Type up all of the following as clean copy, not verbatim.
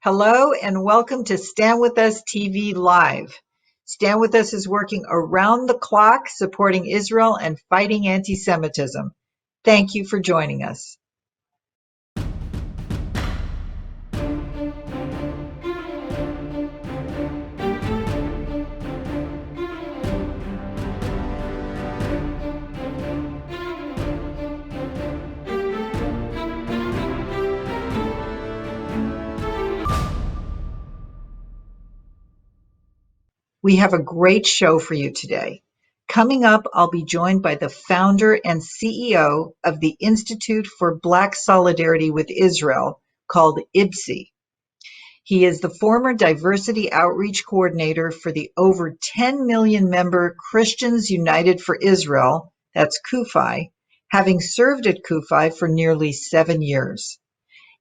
Hello and welcome to Stand With Us TV Live. Stand With Us is working around the clock supporting Israel and fighting anti-Semitism. Thank you for joining us. We have a great show for you today. Coming up, I'll be joined by the founder and CEO of the Institute for Black Solidarity with Israel, called IBSI. He is the former diversity outreach coordinator for the over 10 million member Christians United for Israel, that's CUFI, having served at CUFI for nearly 7 years.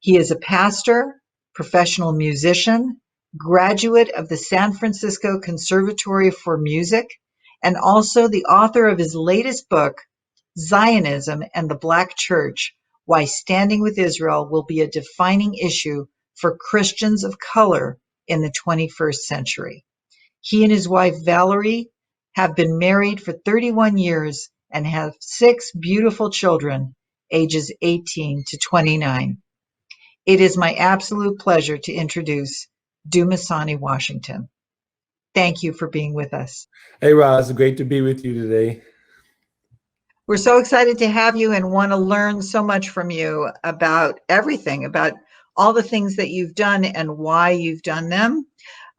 He is a pastor, professional musician, graduate of the San Francisco Conservatory for Music, and also the author of his latest book, Zionism and the Black Church, Why Standing with Israel Will Be a Defining Issue for Christians of Color in the 21st Century. He and his wife, Valerie, have been married for 31 years and have 6 beautiful children, ages 18 to 29. It is my absolute pleasure to introduce Dumisani Washington. Thank you for being with us. Hey, Roz, great to be with you today. We're so excited to have you and want to learn so much from you about everything, about all the things that you've done and why you've done them.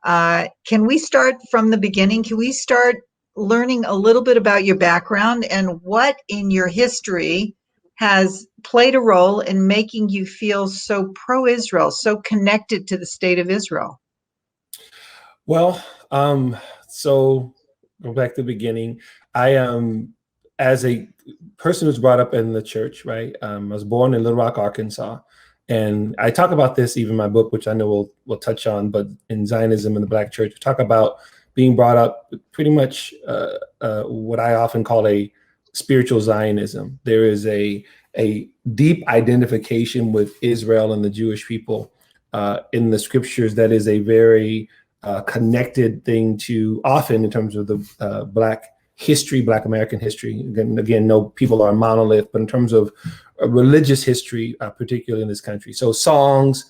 Can we start from the beginning? Can we start learning a little bit about your background and what in your history has played a role in making you feel so pro-Israel, so connected to the state of Israel? Well, so go back to the beginning. I am, as a person who's brought up in the church, right? I was born in Little Rock, Arkansas. And I talk about this even in my book, which I know we'll touch on, but in Zionism and the Black Church, we talk about being brought up pretty much what I often call a spiritual Zionism. There is a deep identification with Israel and the Jewish people in the scriptures that is a very connected thing to often in terms of the Black history, Black American history. Again, no people are a monolith, but in terms of religious history, particularly in this country. So songs,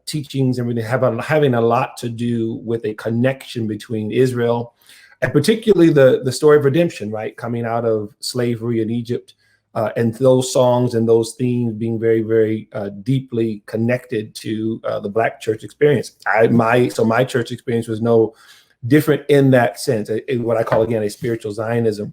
teachings, everything having a lot to do with a connection between Israel and particularly the story of redemption, right? Coming out of slavery in Egypt, and those songs and those themes being very, very deeply connected to the Black church experience. My church experience was no different in that sense, what I call, again, a spiritual Zionism.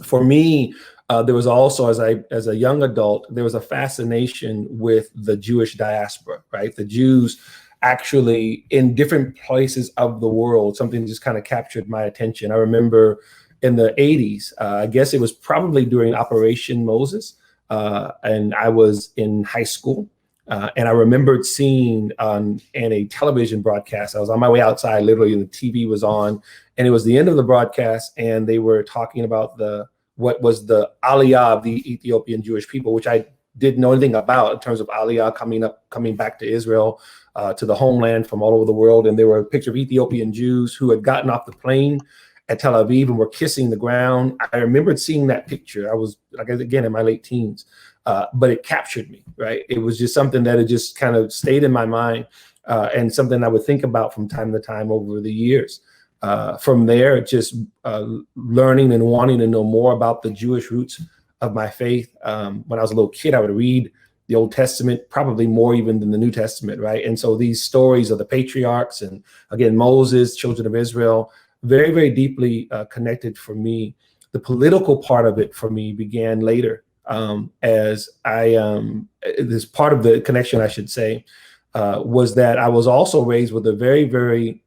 For me, there was also, as a young adult, there was a fascination with the Jewish diaspora, right? The Jews actually in different places of the world, something just kind of captured my attention. I remember in the 80s, I guess it was probably during Operation Moses, and I was in high school. And I remembered seeing in a television broadcast, I was on my way outside, literally, and the TV was on, and it was the end of the broadcast, and they were talking about what was the Aliyah of the Ethiopian Jewish people, which I didn't know anything about in terms of Aliyah coming back to Israel, to the homeland from all over the world. And there were a picture of Ethiopian Jews who had gotten off the plane at Tel Aviv and were kissing the ground. I remembered seeing that picture. I was, like, again, in my late teens, but it captured me, right? It was just something that had just kind of stayed in my mind, and something I would think about from time to time over the years. From there, just learning and wanting to know more about the Jewish roots of my faith. When I was a little kid, I would read the Old Testament, probably more even than the New Testament, right? And so these stories of the patriarchs and, again, Moses, children of Israel, very, very deeply connected for me. The political part of it for me began later, as this part of the connection, I should say, was that I was also raised with a very, very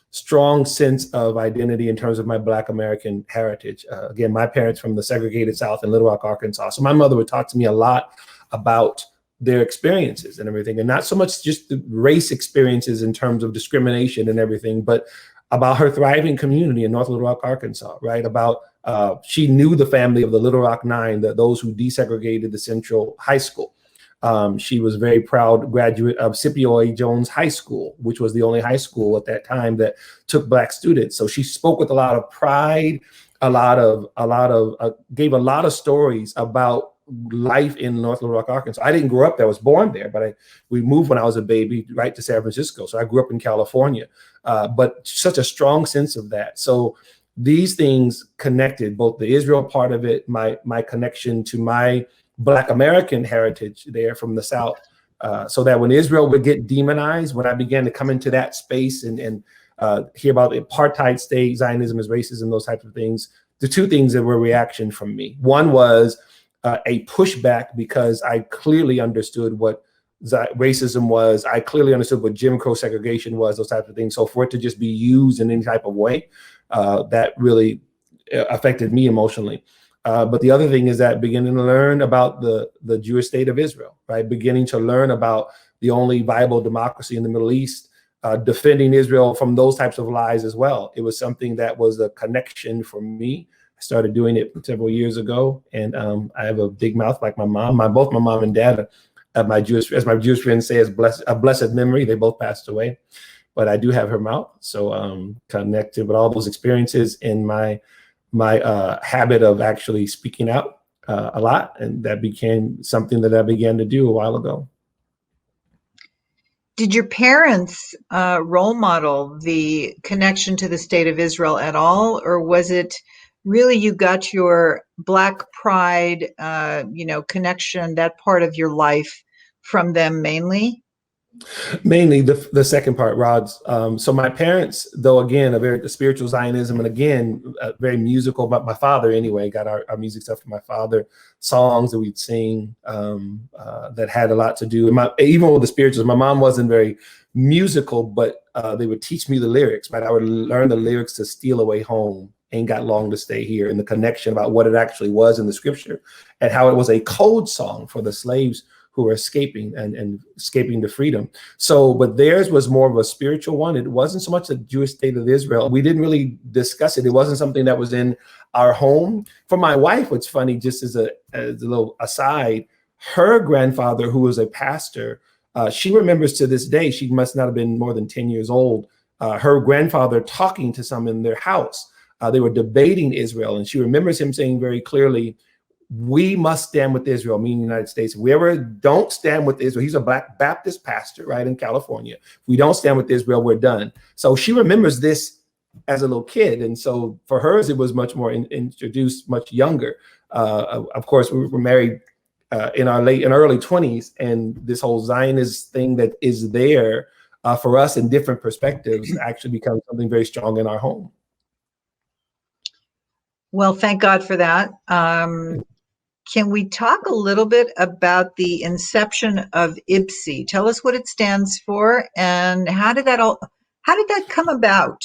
strong sense of identity in terms of my Black American heritage. Again, my parents from the segregated South in Little Rock, Arkansas. So my mother would talk to me a lot about their experiences and everything, and not so much just the race experiences in terms of discrimination and everything, but about her thriving community in North Little Rock, Arkansas, right? About she knew the family of the Little Rock Nine, those who desegregated the Central High School. She was a very proud graduate of Scipio A. Jones High School, which was the only high school at that time that took Black students. So she spoke with a lot of pride, gave a lot of stories about life in North Little Rock, Arkansas. I didn't grow up there. I was born there, but we moved when I was a baby right to San Francisco. So I grew up in California, but such a strong sense of that. So these things connected, both the Israel part of it, my connection to my Black American heritage there from the South, so that when Israel would get demonized, when I began to come into that space and hear about the apartheid state, Zionism as racism, those types of things, the two things that were reaction from me. One was a pushback because I clearly understood what racism was. I clearly understood what Jim Crow segregation was, those types of things. So for it to just be used in any type of way, that really affected me emotionally. But the other thing is that beginning to learn about the Jewish state of Israel, right? Beginning to learn about the only viable democracy in the Middle East, defending Israel from those types of lies as well. It was something that was a connection for me. I started doing it several years ago, and I have a big mouth like my mom. Both my mom and dad, as my Jewish friends say, is a blessed memory. They both passed away, but I do have her mouth. So connected with all those experiences in my habit of actually speaking out a lot, and that became something that I began to do a while ago. Did your parents role model the connection to the state of Israel at all, or was it really you got your Black pride, connection, that part of your life from them mainly? Mainly the second part, Rods. So my parents, though, again, a very spiritual Zionism, and again, very musical. But my father, anyway, got our music stuff from my father, songs that we'd sing that had a lot to do. And even with the spirituals, my mom wasn't very musical, but they would teach me the lyrics. Right, I would learn the lyrics to "Steal Away Home," "Ain't Got Long to Stay Here," and the connection about what it actually was in the scripture, and how it was a code song for the slaves who were escaping and escaping to freedom. So, but theirs was more of a spiritual one. It wasn't so much the Jewish state of Israel. We didn't really discuss it. It wasn't something that was in our home. For my wife, what's funny, just as a little aside, her grandfather, who was a pastor, she remembers to this day, she must not have been more than 10 years old, her grandfather talking to some in their house. They were debating Israel, and she remembers him saying very clearly, "We must stand with Israel," meaning the United States. If we ever don't stand with Israel, he's a Black Baptist pastor, right, in California. If we don't stand with Israel, we're done. So she remembers this as a little kid. And so for hers, it was much more introduced much younger. Of course, we were married in our early 20s. And this whole Zionist thing that is there for us in different perspectives actually becomes something very strong in our home. Well, thank God for that. Can we talk a little bit about the inception of IBSI? Tell us what it stands for and how did that come about?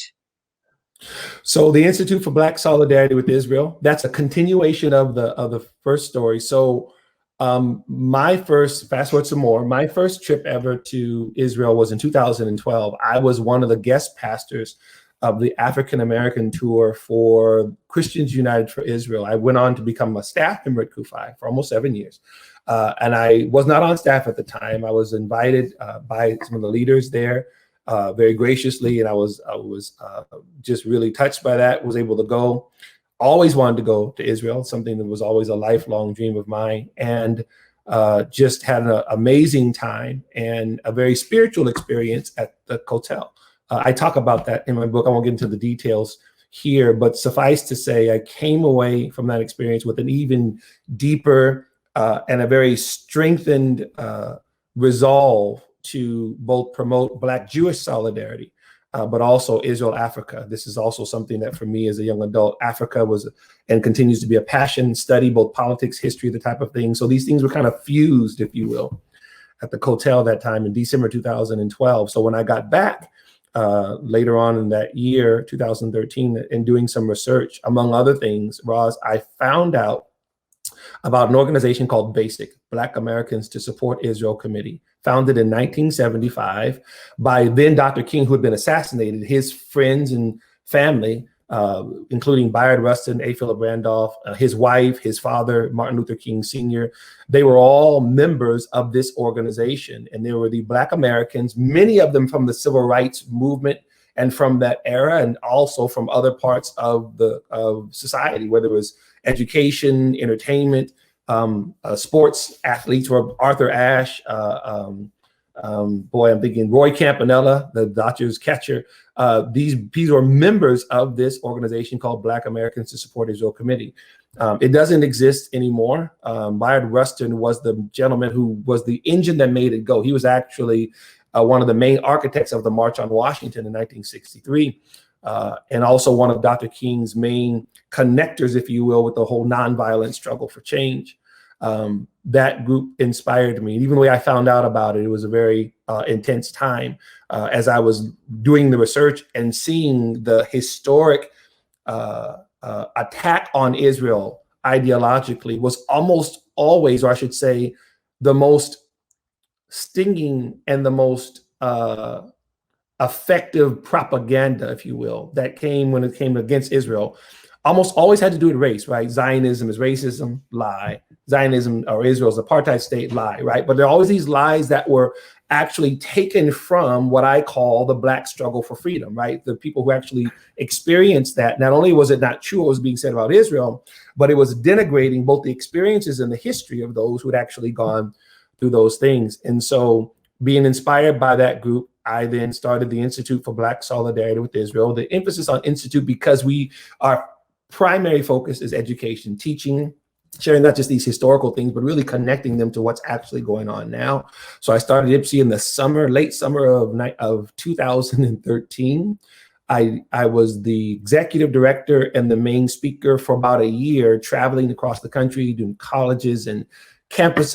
So the Institute for Black Solidarity with Israel, that's a continuation of the first story. So fast forward some more, my first trip ever to Israel was in 2012. I was one of the guest pastors of the African American tour for Christians United for Israel. I went on to become a staff member at CUFI for almost 7 years. And I was not on staff at the time. I was invited by some of the leaders there very graciously. And I was just really touched by that, was able to go. Always wanted to go to Israel, something that was always a lifelong dream of mine. And just had an amazing time and a very spiritual experience at the hotel. I talk about that in my book. I won't get into the details here, but suffice to say, I came away from that experience with an even deeper and a very strengthened resolve to both promote Black Jewish solidarity, but also Israel, Africa. This is also something that for me as a young adult, Africa was and continues to be a passion, study both politics, history, the type of thing. So these things were kind of fused, if you will, at the hotel that time in December 2012. So when I got back, later on in that year, 2013, in doing some research, among other things, Roz, I found out about an organization called BASIC, Black Americans to Support Israel Committee, founded in 1975 by then Dr. King, who had been assassinated. His friends and family including Bayard Rustin, A. Philip Randolph, his wife, his father, Martin Luther King Sr. They were all members of this organization. And they were the Black Americans, many of them from the civil rights movement and from that era, and also from other parts of society, whether it was education, entertainment, sports athletes, were Arthur Ashe, I'm thinking Roy Campanella, the Dodgers catcher. These were members of this organization called Black Americans to Support Israel Committee. It doesn't exist anymore. Bayard Rustin was the gentleman who was the engine that made it go. He was actually one of the main architects of the March on Washington in 1963, and also one of Dr. King's main connectors, if you will, with the whole nonviolent struggle for change. That group inspired me. And even the way I found out about it, it was a very intense time as I was doing the research and seeing the historic attack on Israel ideologically was almost always, or I should say, the most stinging and the most effective propaganda, if you will, that came when it came against Israel, almost always had to do with race, right? Zionism is racism, lie. Zionism or Israel's apartheid state, lie, right? But there are always these lies that were actually taken from what I call the Black struggle for freedom, right? The people who actually experienced that. Not only was it not true what was being said about Israel, but it was denigrating both the experiences and the history of those who had actually gone through those things. And so being inspired by that group, I then started the Institute for Black Solidarity with Israel. The emphasis on Institute because our primary focus is education, teaching, sharing not just these historical things, but really connecting them to what's actually going on now. So I started IBSI in the late summer of 2013. I was the executive director and the main speaker for about a year, traveling across the country, doing colleges and campus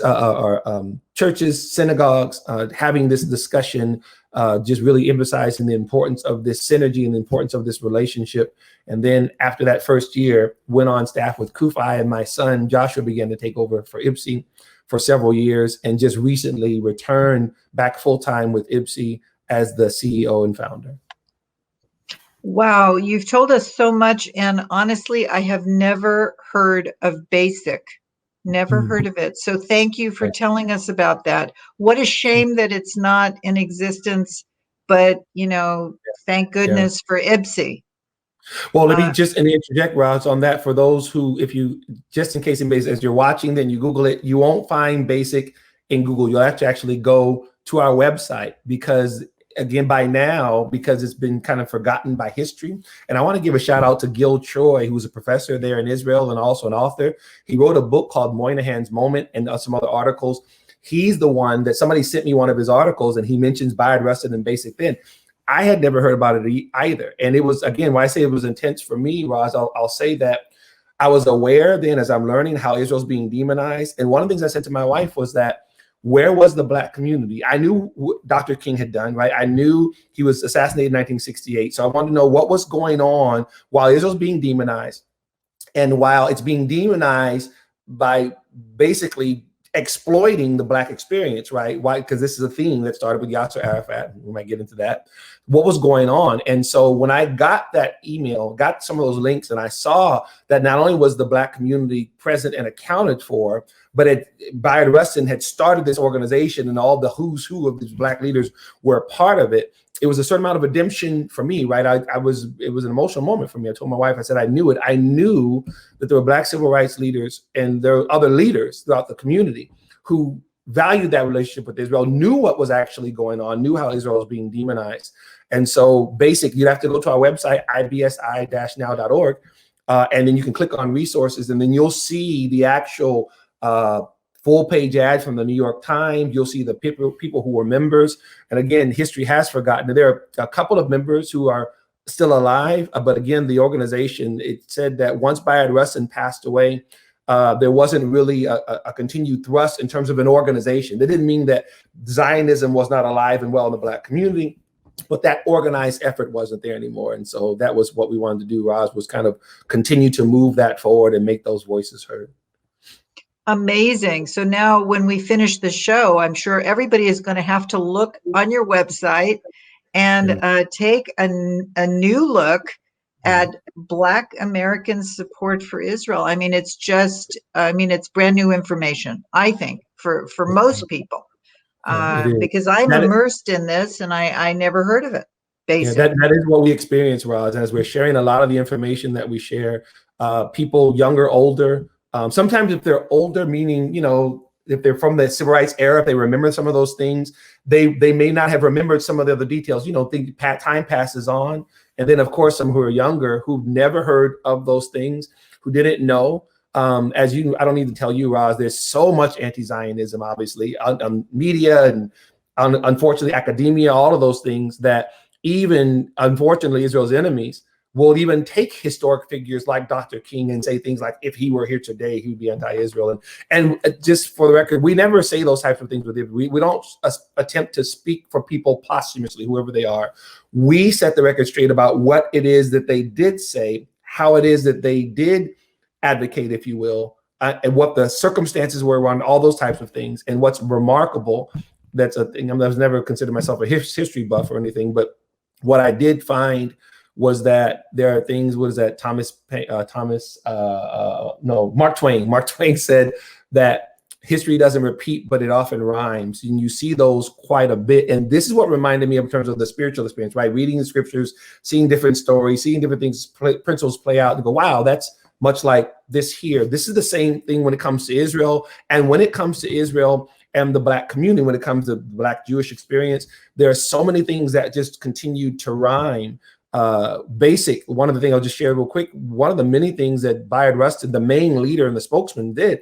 churches, synagogues, having this discussion, just really emphasizing the importance of this synergy and the importance of this relationship. And then after that first year, went on staff with CUFI, and my son Joshua began to take over for IBSI for several years, and just recently returned back full-time with IBSI as the CEO and founder. Wow, you've told us so much, and honestly, I have never heard of BASIC. Never heard of it. So thank you for telling us about that. What a shame that it's not in existence, but thank goodness for IBSI. Well, let me just interject, Roz, on that for those who, just in case as you're watching, then you Google it, you won't find BASIC in Google. You'll have to actually go to our website because, again, by now, because it's been kind of forgotten by history. And I want to give a shout out to Gil Troy, who's a professor there in Israel and also an author. He wrote a book called Moynihan's Moment and some other articles. He's the one that somebody sent me one of his articles, and he mentions Bayard Rustin and BASIC then. I had never heard about it either. And it was, again, when I say it was intense for me, Roz, I'll say that I was aware then as I'm learning how Israel's being demonized. And one of the things I said to my wife was that, where was the Black community? I knew what Dr. King had done, right? I knew he was assassinated in 1968. So I wanted to know what was going on while Israel's being demonized, and while it's being demonized by basically exploiting the Black experience, right? Why? Because this is a theme that started with Yasser Arafat. We might get into that. What was going on? And so when I got that email, got some of those links, and I saw that not only was the Black community present and accounted for, but Bayard Rustin had started this organization, and all the who's who of these Black leaders were a part of it. It was a certain amount of redemption for me, right? It was an emotional moment for me. I told my wife, I said, I knew it. I knew that there were Black civil rights leaders and there were other leaders throughout the community who valued that relationship with Israel, knew what was actually going on, knew how Israel was being demonized. And so basically, you'd have to go to our website, IBSI-now.org, and then you can click on resources, and then you'll see the actual full-page ad from the New York Times. You'll see the people who were members. And again, history has forgotten. There are a couple of members who are still alive, but again, the organization, it said that once Bayard Rustin passed away, there wasn't really a continued thrust in terms of an organization. That didn't mean that Zionism was not alive and well in the Black community, but that organized effort wasn't there anymore. And so that was what we wanted to do, Roz, was kind of continue to move that forward and make those voices heard. Amazing. So now when we finish the show, I'm sure everybody is going to have to look on your website and take a new look at Black American support for Israel. I mean, it's brand new information, I think, for most people, Yeah, it is. because I'm That is, immersed in this and I never heard of it, yeah, basically. that is what we experience, Roz, as we're sharing a lot of the information that we share. People younger, older, sometimes if they're older, meaning, if they're from the civil rights era, if they remember some of those things, they may not have remembered some of the other details. Time passes on. And then, of course, some who are younger, who've never heard of those things, who didn't know. I don't need to tell you, Roz, there's so much anti-Zionism, obviously, on media and unfortunately academia, all of those things that even, unfortunately, Israel's enemies will even take historic figures like Dr. King and say things like, if he were here today, he would be anti-Israel. And just for the record, we never say those types of things with it. We don't attempt to speak for people posthumously, whoever they are. We set the record straight about what it is that they did say, how it is that they did advocate, if you will, and what the circumstances were around all those types of things. And what's remarkable, that's a thing, I was never considered myself a history buff or anything, but what I did find was that there are things, Mark Twain. Mark Twain said that history doesn't repeat, but it often rhymes. And you see those quite a bit. And this is what reminded me of in terms of the spiritual experience, right? Reading the scriptures, seeing different stories, seeing different things, principles play out, and go, wow, that's much like this here. This is the same thing when it comes to Israel. And when it comes to Israel and the Black community, when it comes to the Black Jewish experience, there are so many things that just continue to rhyme. One of the things I'll just share real quick, one of the many things that Bayard Rustin, the main leader and the spokesman, did,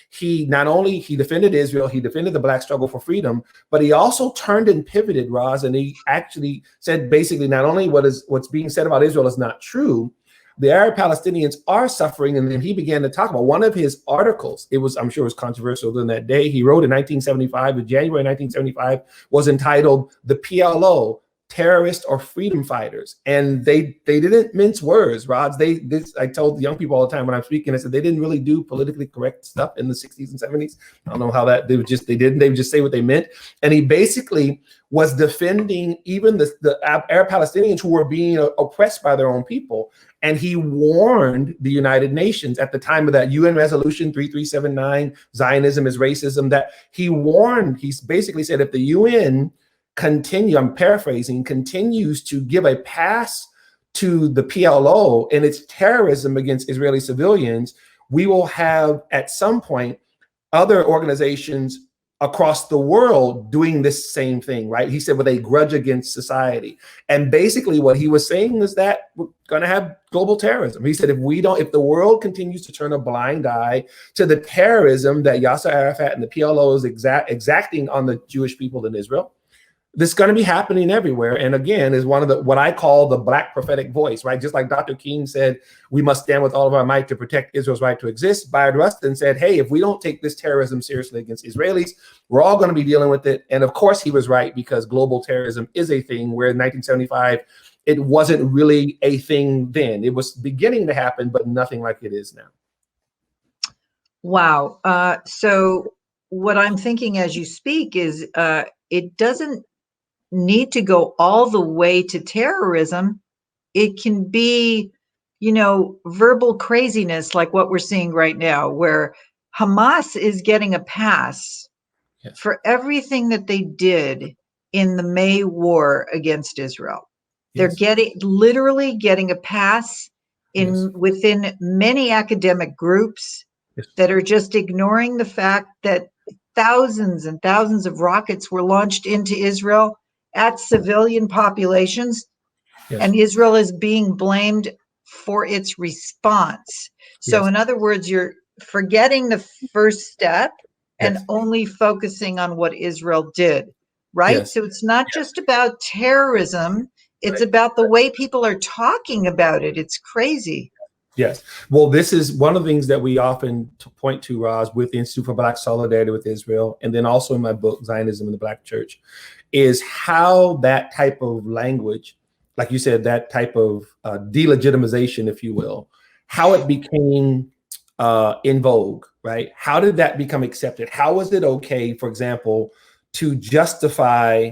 he defended Israel, he defended the Black struggle for freedom, but he also turned and pivoted, Roz, and he actually said basically not only what's being said about Israel is not true, the Arab Palestinians are suffering. And then he began to talk about one of his articles. I'm sure it was controversial in that day. He wrote in 1975, in January 1975, was entitled "The PLO, Terrorists or Freedom Fighters." And they didn't mince words, Rods. I told young people all the time when I'm speaking, I said they didn't really do politically correct stuff in the 60s and 70s. I don't know how that, they would just say what they meant. And he basically was defending even the Arab Palestinians who were being oppressed by their own people. And he warned the United Nations at the time of that UN resolution 3379, Zionism is racism, that he basically said, if the UN I'm paraphrasing, continues to give a pass to the PLO and its terrorism against Israeli civilians, we will have at some point other organizations across the world doing this same thing, right? He said, with a grudge against society. And basically what he was saying is that we're going to have global terrorism. He said, if the world continues to turn a blind eye to the terrorism that Yasser Arafat and the PLO is exacting on the Jewish people in Israel, this is going to be happening everywhere. And again, is one of what I call the Black prophetic voice, right? Just like Dr. King said, we must stand with all of our might to protect Israel's right to exist. Bayard Rustin said, hey, if we don't take this terrorism seriously against Israelis, we're all going to be dealing with it. And of course he was right, because global terrorism is a thing, where in 1975, it wasn't really a thing then. It was beginning to happen, but nothing like it is now. Wow. So what I'm thinking as you speak is it doesn't need to go all the way to terrorism. It can be, verbal craziness like what we're seeing right now, where Hamas is getting a pass for everything that they did in the May war against Israel. Yes. They're literally getting a pass within many academic groups that are just ignoring the fact that thousands and thousands of rockets were launched into Israel at civilian populations, and Israel is being blamed for its response. So in other words, you're forgetting the first step and only focusing on what Israel did, right? So it's not just about terrorism, it's about the way people are talking about it. It's crazy. Yes. Well, this is one of the things that we often point to, Roz, with the Institute for Black Solidarity with Israel, and then also in my book, Zionism the Black Church, is how that type of language, like you said, that type of delegitimization, if you will, how it became in vogue, right? How did that become accepted? How was it okay, for example, to justify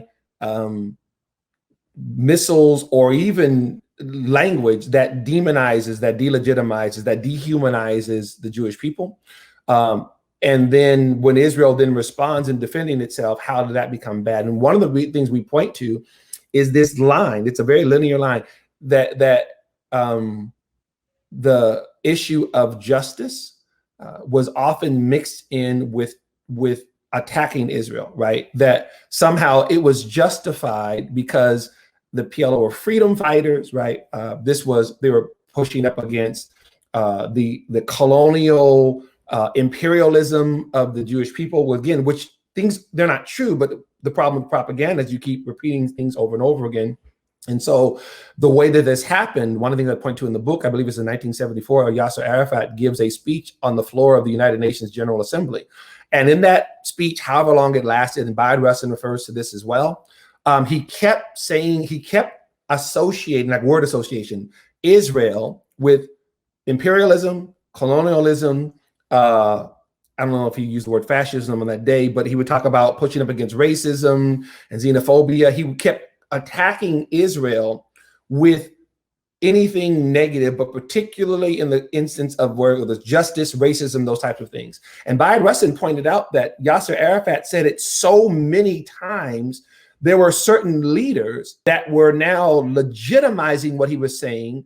missiles or even language that demonizes, that delegitimizes, that dehumanizes the Jewish people. And then when Israel then responds in defending itself, how did that become bad? And one of the things we point to is this line. It's a very linear line that the issue of justice was often mixed in with attacking Israel, right? That somehow it was justified because the PLO were freedom fighters, right? They were pushing up against the colonial imperialism of the Jewish people, again, which things, they're not true, but the problem with propaganda is you keep repeating things over and over again. And so the way that this happened, one of the things I point to in the book, I believe it's in 1974, Yasser Arafat gives a speech on the floor of the United Nations General Assembly. And in that speech, however long it lasted, and Bayard Rustin refers to this as well, he kept associating, like word association, Israel with imperialism, colonialism. I don't know if he used the word fascism on that day, but he would talk about pushing up against racism and xenophobia. He kept attacking Israel with anything negative, but particularly in the instance of where there's justice, racism, those types of things. And Bayard Rustin pointed out that Yasser Arafat said it so many times, there were certain leaders that were now legitimizing what he was saying,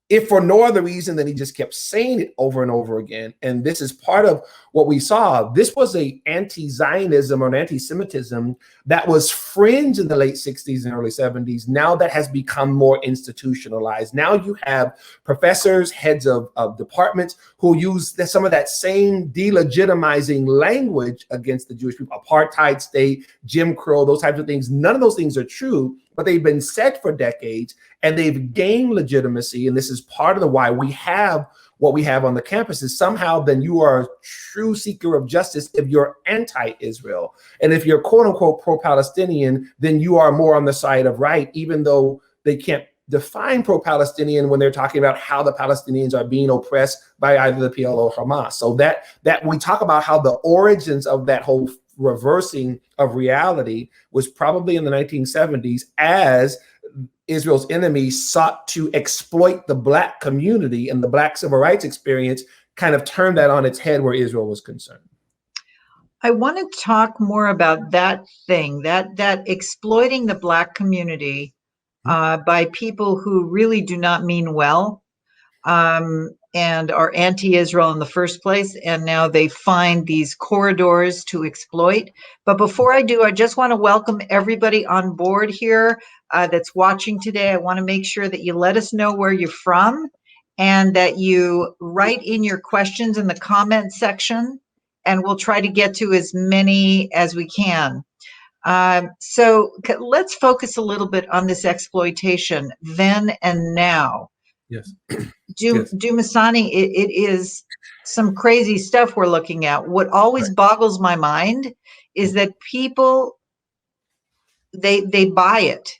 if for no other reason than he just kept saying it over and over again. And this is part of what we saw. This was a anti-Zionism or an anti-Semitism that was fringe in the late 60s and early 70s. Now that has become more institutionalized. Now you have professors, heads of departments who use some of that same delegitimizing language against the Jewish people, apartheid state, Jim Crow, those types of things. None of those things are true, but they've been said for decades and they've gained legitimacy. And this is part of the why we have what we have on the campus is somehow then you are a true seeker of justice if you're anti-Israel. And if you're quote unquote pro-Palestinian, then you are more on the side of right, even though they can't define pro-Palestinian when they're talking about how the Palestinians are being oppressed by either the PLO or Hamas. So that we talk about how the origins of that whole reversing of reality was probably in the 1970s as Israel's enemies sought to exploit the Black community, and the Black civil rights experience kind of turned that on its head where Israel was concerned. I want to talk more about that thing, that exploiting the Black community by people who really do not mean well and are anti-Israel in the first place, and now they find these corridors to exploit. But before I do, I just want to welcome everybody on board here that's watching today. I want to make sure that you let us know where you're from and that you write in your questions in the comment section, and we'll try to get to as many as we can. So let's focus a little bit on this exploitation then and now. Yes. Dumisani, it is some crazy stuff we're looking at. What always boggles my mind is that people, they buy it.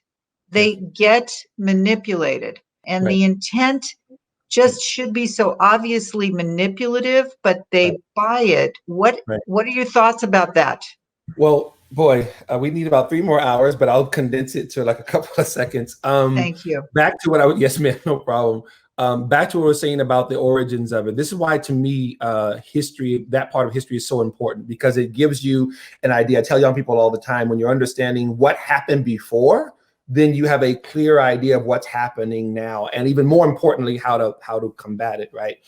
They get manipulated. And the intent just should be so obviously manipulative, but they buy it. What are your thoughts about that? Well, boy, we need about 3 more hours, but I'll condense it to like a couple of seconds. Thank you. Back to what yes, ma'am, no problem. Back to what we were saying about the origins of it. This is why, to me, history, that part of history is so important, because it gives you an idea. I tell young people all the time, when you're understanding what happened before, then you have a clear idea of what's happening now, and even more importantly, how to combat it, right?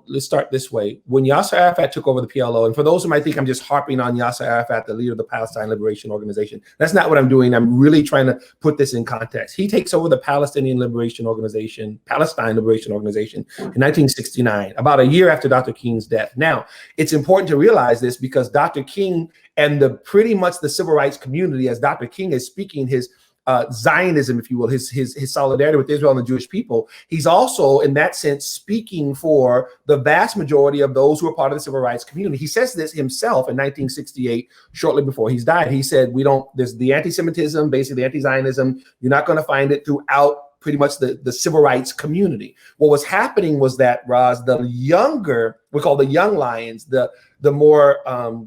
Let's start this way. When Yasser Arafat took over the PLO, and for those who might think I'm just harping on Yasser Arafat, the leader of the Palestine Liberation Organization, that's not what I'm doing. I'm really trying to put this in context. He takes over the Palestine Liberation Organization in 1969, about a year after Dr. King's death. Now, it's important to realize this because Dr. King and pretty much the civil rights community, as Dr. King is speaking his Zionism, if you will, his solidarity with Israel and the Jewish people, he's also, in that sense, speaking for the vast majority of those who are part of the civil rights community. He says this himself in 1968, shortly before he's died. He said, there's the anti-Semitism, basically anti-Zionism, you're not going to find it throughout pretty much the civil rights community. What was happening was that, Roz, the younger, we call the young lions, the more,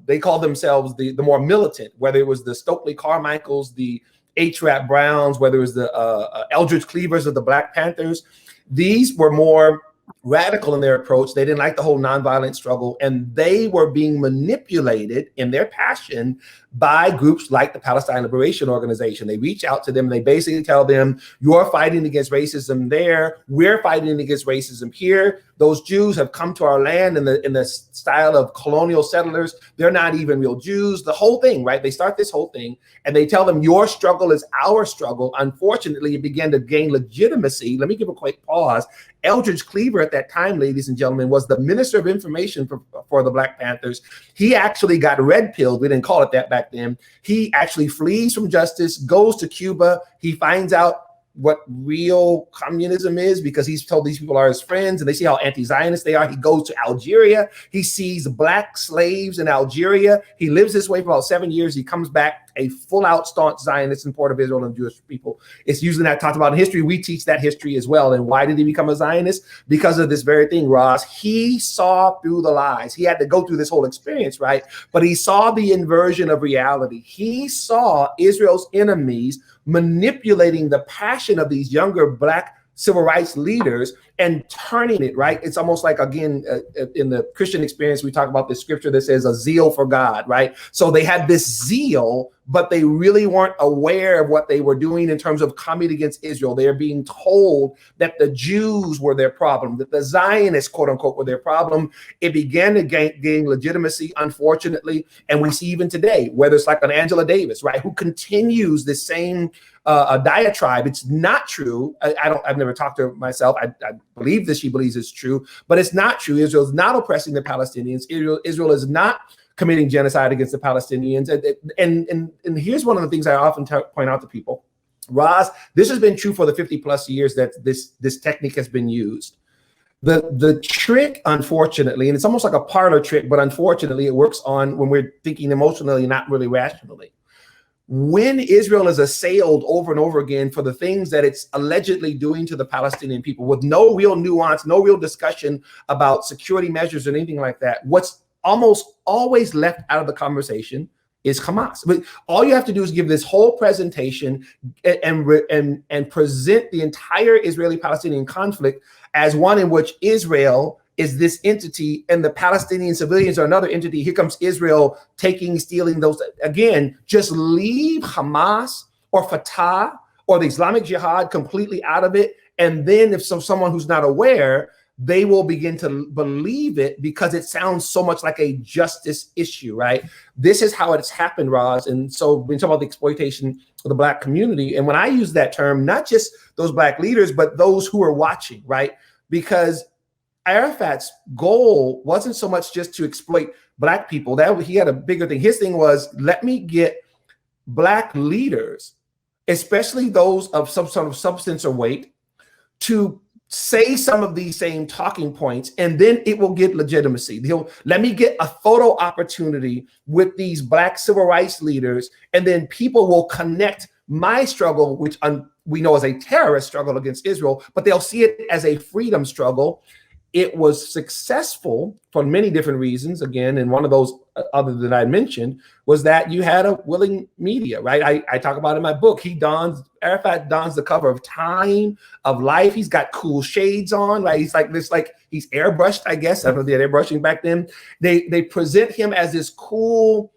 they call themselves the more militant, whether it was the Stokely Carmichaels, the H. Rap Browns, whether it was the Eldridge Cleavers of the Black Panthers. These were more radical in their approach. They didn't like the whole nonviolent struggle, and they were being manipulated in their passion by groups like the Palestine Liberation Organization. They reach out to them. They basically tell them, you're fighting against racism there. We're fighting against racism here. Those Jews have come to our land in the style of colonial settlers. They're not even real Jews. The whole thing, right? They start this whole thing, and they tell them, your struggle is our struggle. Unfortunately, it began to gain legitimacy. Let me give a quick pause. Eldridge Cleaver at that time, ladies and gentlemen, was the Minister of Information for the Black Panthers. He actually got red-pilled. We didn't call it that back then. He actually flees from justice, goes to Cuba. He finds out what real communism is because he's told these people are his friends, and they see how anti-Zionist they are. He goes to Algeria. He sees Black slaves in Algeria. He lives this way for about 7 years. He comes back a full-out staunch Zionist in support of Israel and Jewish people. It's usually not talked about in history. We teach that history as well. And why did he become a Zionist? Because of this very thing, Ross. He saw through the lies. He had to go through this whole experience, right? But he saw the inversion of reality. He saw Israel's enemies manipulating the passion of these younger Black civil rights leaders and turning it, right? It's almost like, again, in the Christian experience, we talk about this scripture that says a zeal for God, right? So they had this zeal, but they really weren't aware of what they were doing in terms of coming against Israel. They're being told that the Jews were their problem, that the Zionists, quote unquote, were their problem. It began to gain legitimacy, unfortunately. And we see even today, whether it's like an Angela Davis, right, who continues this same diatribe. It's not true. I've never talked to her myself. I believe that she believes it's true, but it's not true. Israel is not oppressing the Palestinians. Israel is not committing genocide against the Palestinians. And here's one of the things I often point out to people. Roz, this has been true for the 50 plus years that this technique has been used. The trick, unfortunately, and it's almost like a parlor trick, but unfortunately it works on when we're thinking emotionally, not really rationally. When Israel is assailed over and over again for the things that it's allegedly doing to the Palestinian people with no real nuance, no real discussion about security measures or anything like that, what's almost always left out of the conversation is Hamas. But all you have to do is give this whole presentation and present the entire Israeli-Palestinian conflict as one in which Israel is this entity and the Palestinian civilians are another entity. Here comes Israel taking, stealing those. Again, just leave Hamas or Fatah or the Islamic Jihad completely out of it. And then if someone who's not aware, they will begin to believe it because it sounds so much like a justice issue, right? This is how it's happened, Roz. And so when you talk about the exploitation of the Black community, and when I use that term, not just those Black leaders, but those who are watching, right? Because Arafat's goal wasn't so much just to exploit Black people. He had a bigger thing. His thing was, let me get Black leaders, especially those of some sort of substance or weight, to say some of these same talking points, and then it will get legitimacy. Let me get a photo opportunity with these Black civil rights leaders, and then people will connect my struggle, which we know is a terrorist struggle against Israel, but they'll see it as a freedom struggle. It was successful for many different reasons. Again, and one of those other than I mentioned was that you had a willing media, right? I talk about in my book, Arafat dons the cover of Time, of Life. He's got cool shades on, right? He's like this, like he's airbrushed, I guess. I don't know if they had airbrushing back then. They present him as this cool,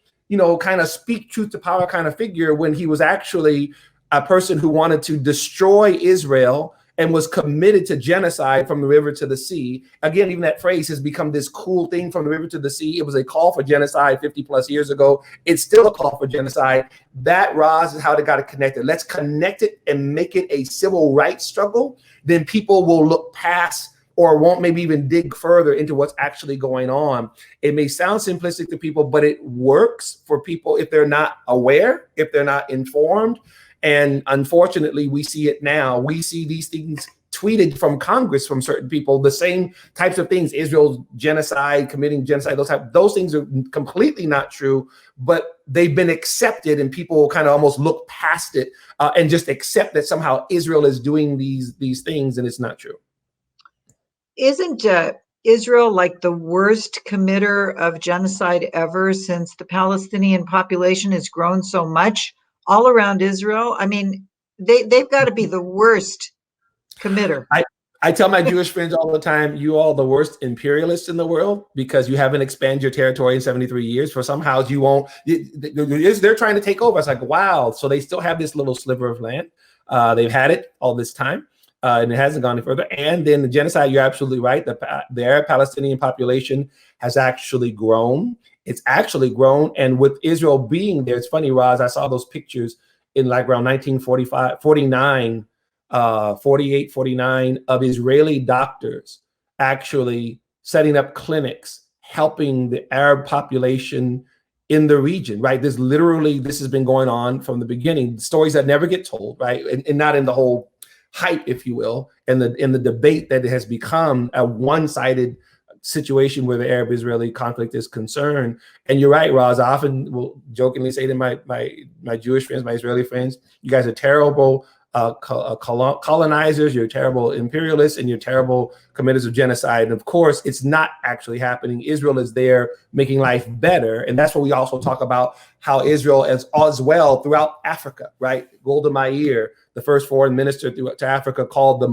kind of speak truth to power kind of figure when he was actually a person who wanted to destroy Israel and was committed to genocide from the river to the sea. Again, even that phrase has become this cool thing, from the river to the sea. It was a call for genocide 50 plus years ago. It's still a call for genocide. That, Roz, is how they got it connected. Let's connect it and make it a civil rights struggle. Then people will look past or won't maybe even dig further into what's actually going on. It may sound simplistic to people, but it works for people if they're not aware, if they're not informed. And unfortunately, we see it now. We see these things tweeted from Congress from certain people, the same types of things, Israel's genocide, committing genocide, those things are completely not true, but they've been accepted and people will kind of almost look past it and just accept that somehow Israel is doing these things, and it's not true. Isn't Israel like the worst committer of genocide ever, since the Palestinian population has grown so much all around Israel. I mean, they've got to be the worst committer. I tell my Jewish friends all the time, you all the worst imperialists in the world because you haven't expanded your territory in 73 years. For somehow you won't, they're trying to take over. It's like, wow. So they still have this little sliver of land. They've had it all this time and it hasn't gone any further. And then the genocide, you're absolutely right. The Arab Palestinian population has actually grown. It's actually grown. And with Israel being there, it's funny, Roz, I saw those pictures in like around 1945, 49, 48, 49 of Israeli doctors actually setting up clinics, helping the Arab population in the region, right? This has been going on from the beginning, stories that never get told, right? And not in the whole hype, if you will, and in the debate that it has become a one-sided situation where the Arab-Israeli conflict is concerned. And you're right, Roz, I often will jokingly say to my Jewish friends, my Israeli friends, you guys are terrible colonizers, you're terrible imperialists, and you're terrible committers of genocide. And of course, it's not actually happening. Israel is there making life better. And that's what we also talk about, how Israel as well throughout Africa, right? Golda Meir, the first foreign minister to Africa, called the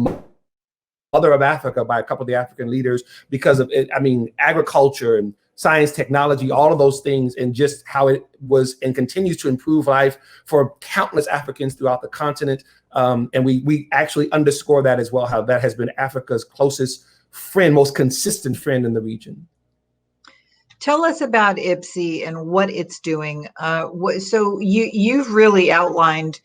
mother of Africa by a couple of the African leaders because of it. I mean, agriculture and science, technology, all of those things, and just how it was and continues to improve life for countless Africans throughout the continent. And we actually underscore that as well, how that has been Africa's closest friend, most consistent friend in the region. Tell us about IBSI and what it's doing. So you've really outlined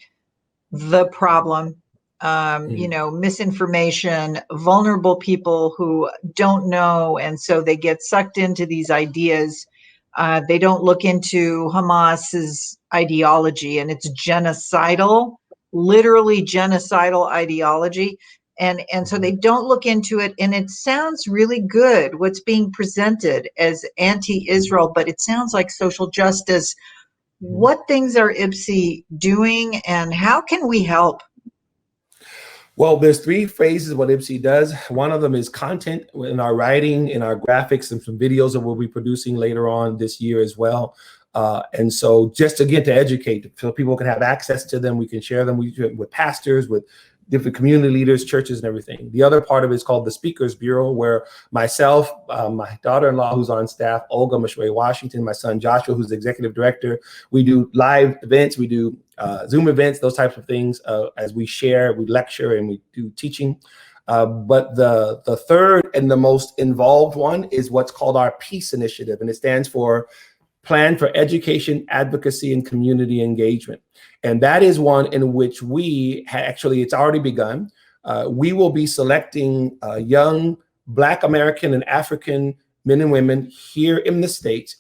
the problem. Misinformation, vulnerable people who don't know, and so they get sucked into these ideas. They don't look into Hamas's ideology, and it's genocidal, literally genocidal ideology. And so they don't look into it, and it sounds really good, what's being presented as anti-Israel, but it sounds like social justice. What things are IBSI doing, and how can we help? Well, there's three phases of what IBSI does. One of them is content in our writing, in our graphics, and some videos that we'll be producing later on this year as well. And so just again, to educate so people can have access to them, we can share them with pastors, with different community leaders, churches, and everything. The other part of it is called the Speakers Bureau, where myself, my daughter-in-law who's on staff, Olga Dumisani Washington, my son Joshua, who's the executive director, we do live events, we do Zoom events, those types of things as we share, we lecture, and we do teaching. But the third and the most involved one is what's called our Peace Initiative, and it stands for Plan for Education, Advocacy, and Community Engagement. And that is one in which we actually, it's already begun. We will be selecting young Black American and African men and women here in the States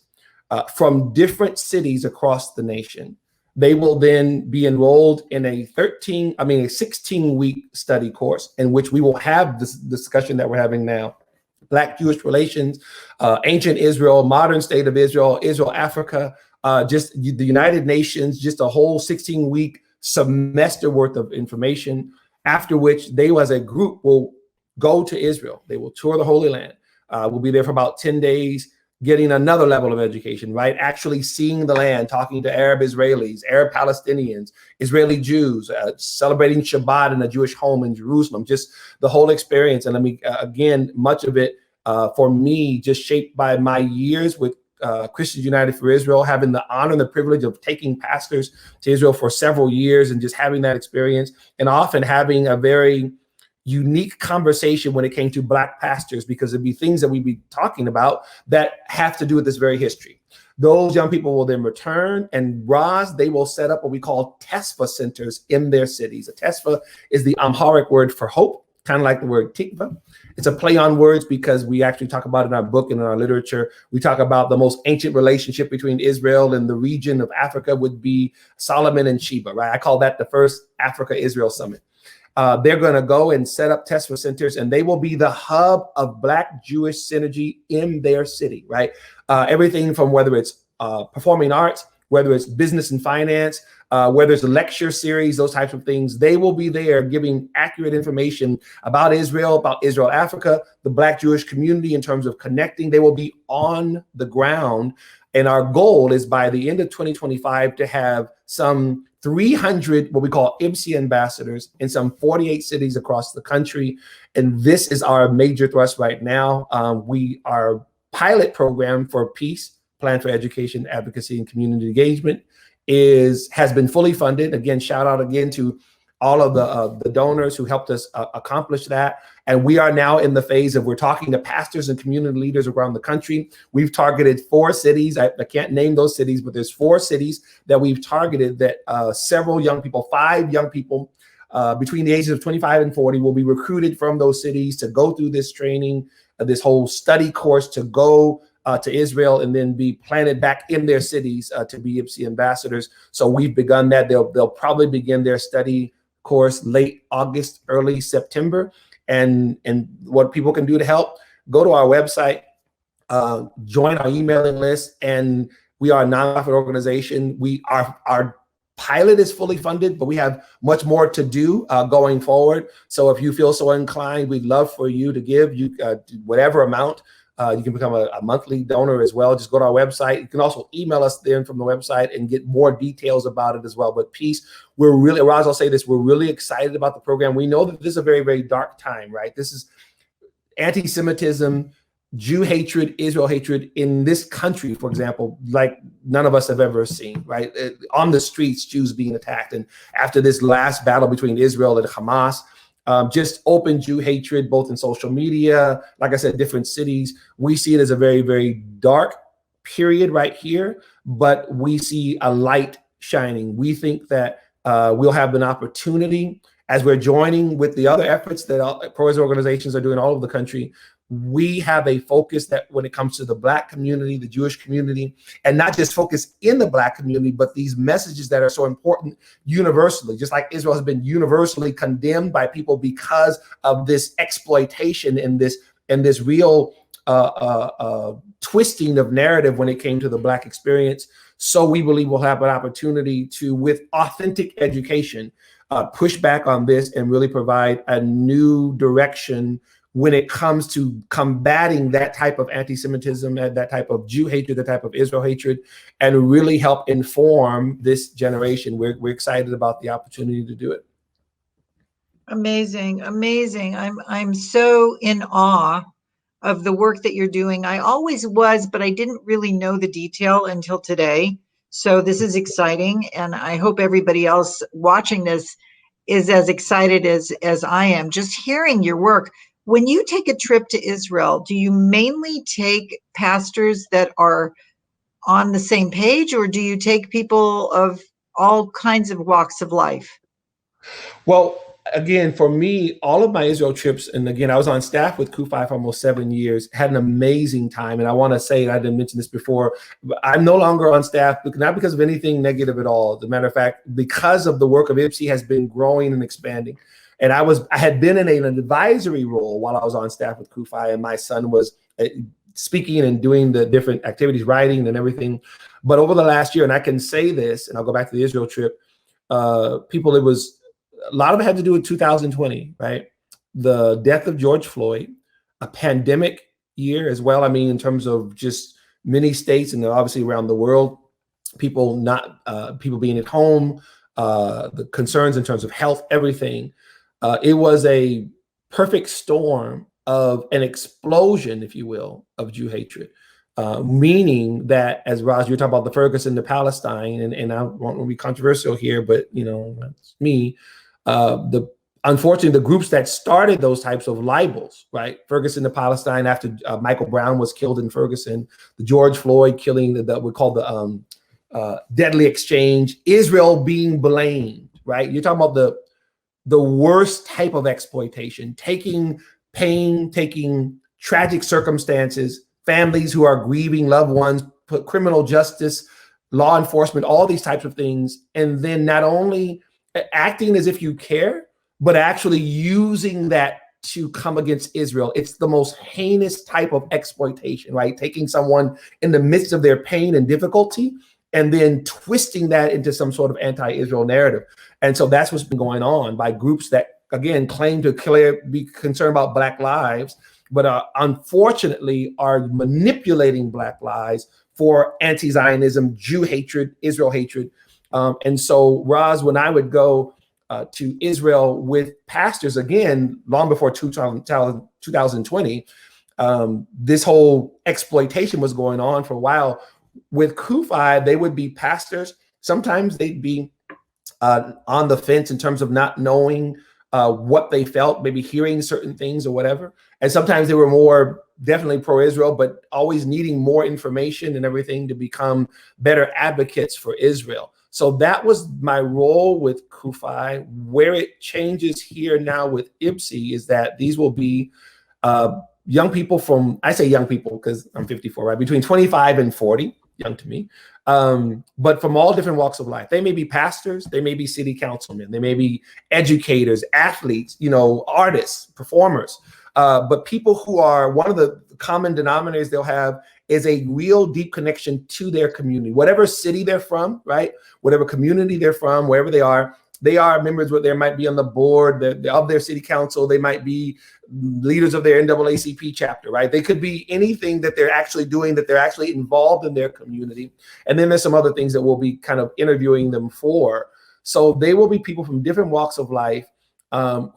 from different cities across the nation. They will then be enrolled in a 16-week study course in which we will have this discussion that we're having now. Black-Jewish relations, ancient Israel, modern state of Israel, Africa, just the United Nations, just a whole 16-week semester worth of information, after which they as a group will go to Israel. They will tour the Holy Land. We'll be there for about 10 days, getting another level of education, right? Actually seeing the land, talking to Arab Israelis, Arab Palestinians, Israeli Jews, celebrating Shabbat in a Jewish home in Jerusalem, just the whole experience. And let me, again, much of it for me, just shaped by my years with Christians United for Israel, having the honor and the privilege of taking pastors to Israel for several years and just having that experience, and often having a very unique conversation when it came to Black pastors, because it'd be things that we'd be talking about that have to do with this very history. Those young people will then return, and Roz, they will set up what we call TESFA centers in their cities. A TESFA is the Amharic word for hope, kind of like the word tikva. It's a play on words because we actually talk about it in our book and in our literature. We talk about the most ancient relationship between Israel and the region of Africa would be Solomon and Sheba, right? I call that the first Africa-Israel summit. They're going to go and set up TESFA centers, and they will be the hub of Black-Jewish synergy in their city, right? Everything from whether it's performing arts, whether it's business and finance, whether it's a lecture series, those types of things, they will be there giving accurate information about Israel, Africa, the Black Jewish community in terms of connecting. They will be on the ground And our goal is by the end of 2025 to have some 300 what we call IBSI ambassadors in some 48 cities across the country. And this is our major thrust right now. Our pilot program for peace, plan for education, advocacy, and community engagement has been fully funded. Again, shout out again to all of the donors who helped us accomplish that. And we are now in the phase of we're talking to pastors and community leaders around the country. We've targeted 4 cities. I can't name those cities, but there's 4 cities that we've targeted that several young people, 5 young people between the ages of 25 and 40 will be recruited from those cities to go through this training, this whole study course to go to Israel and then be planted back in their cities to be IBSI ambassadors. So we've begun that. They'll probably begin their study course late August, early September. And what people can do to help, go to our website, join our emailing list. And we are a nonprofit organization. Our pilot is fully funded, but we have much more to do going forward. So if you feel so inclined, we'd love for you to give whatever amount. You can become a monthly donor as well. Just go to our website. You can also email us then from the website and get more details about it as well. But peace, Roz, I'll say this, we're really excited about the program. We know that this is a very, very dark time, right? This is anti-Semitism, Jew hatred, Israel hatred in this country, for example, like none of us have ever seen, right? On the streets, Jews being attacked. And after this last battle between Israel and Hamas, just open Jew hatred, both in social media, like I said, different cities. We see it as a very, very dark period right here, but we see a light shining. We think that we'll have an opportunity as we're joining with the other efforts that pro-Israel organizations are doing all over the country. We have a focus that when it comes to the Black community, the Jewish community, and not just focus in the Black community, but these messages that are so important universally, just like Israel has been universally condemned by people because of this exploitation and this real twisting of narrative when it came to the Black experience. So we believe we'll have an opportunity to, with authentic education, push back on this and really provide a new direction when it comes to combating that type of anti-Semitism, that type of Jew hatred, that type of Israel hatred, and really help inform this generation. We're excited about the opportunity to do it. Amazing, amazing. I'm so in awe of the work that you're doing. I always was, but I didn't really know the detail until today. So this is exciting, and I hope everybody else watching this is as excited as I am. Just hearing your work. When you take a trip to Israel, do you mainly take pastors that are on the same page, or do you take people of all kinds of walks of life? Well, again, for me, all of my Israel trips, and again, I was on staff with CUFI for almost 7 years, had an amazing time. And I want to say, and I didn't mention this before, but I'm no longer on staff, not because of anything negative at all. As a matter of fact, because of the work of IBSI has been growing and expanding. And I had been in an advisory role while I was on staff with CUFI, and my son was speaking and doing the different activities, writing and everything. But over the last year, and I can say this, and I'll go back to the Israel trip, a lot of it had to do with 2020, right? The death of George Floyd, a pandemic year as well. I mean, in terms of just many states and obviously around the world, people being at home, the concerns in terms of health, everything. It was a perfect storm of an explosion, if you will, of Jew hatred, meaning that, as Roz, you're talking about the Ferguson to Palestine, and I won't want to be controversial here, but that's me. Unfortunately, the groups that started those types of libels, right? Ferguson to Palestine after Michael Brown was killed in Ferguson, the George Floyd killing, that we call the deadly exchange, Israel being blamed, right? You're talking about the worst type of exploitation, taking pain, taking tragic circumstances, families who are grieving loved ones, put criminal justice, law enforcement, all these types of things, and then not only acting as if you care, but actually using that to come against Israel. It's the most heinous type of exploitation, right? Taking someone in the midst of their pain and difficulty and then twisting that into some sort of anti-Israel narrative. And so that's what's been going on by groups that, again, claim to be concerned about Black lives, but unfortunately are manipulating Black lives for anti-Zionism, Jew hatred, Israel hatred. And so, Roz, when I would go to Israel with pastors, again, long before 2020, this whole exploitation was going on for a while. With CUFI, they would be pastors. Sometimes they'd be on the fence in terms of not knowing what they felt, maybe hearing certain things or whatever. And sometimes they were more definitely pro-Israel, but always needing more information and everything to become better advocates for Israel. So that was my role with CUFI. Where it changes here now with IBSI is that these will be young people from, I say young people because I'm 54, right? Between 25 and 40, young to me, but from all different walks of life. They may be pastors, they may be city councilmen, they may be educators, athletes, artists, performers, but people who are, one of the common denominators they'll have is a real deep connection to their community, whatever city they're from, right? Whatever community they're from, wherever they are members, where they might be on the board of their city council, they might be leaders of their NAACP chapter, right? They could be anything that they're actually doing, that they're actually involved in their community. And then there's some other things that we'll be kind of interviewing them for. So they will be people from different walks of life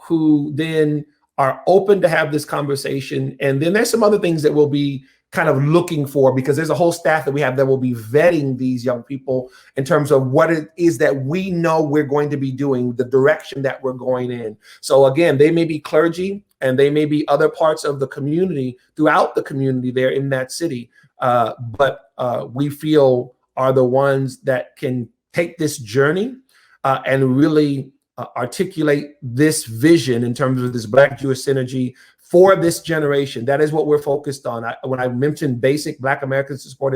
who then are open to have this conversation. And then there's some other things that we'll be kind of looking for, because there's a whole staff that we have that will be vetting these young people in terms of what it is that we know we're going to be doing, the direction that we're going in. So again, they may be clergy and they may be other parts of the community, throughout the community there in that city, but we feel are the ones that can take this journey and really articulate this vision in terms of this Black Jewish synergy for this generation. That is what we're focused on. When I mentioned BASIC, Black Americans to Support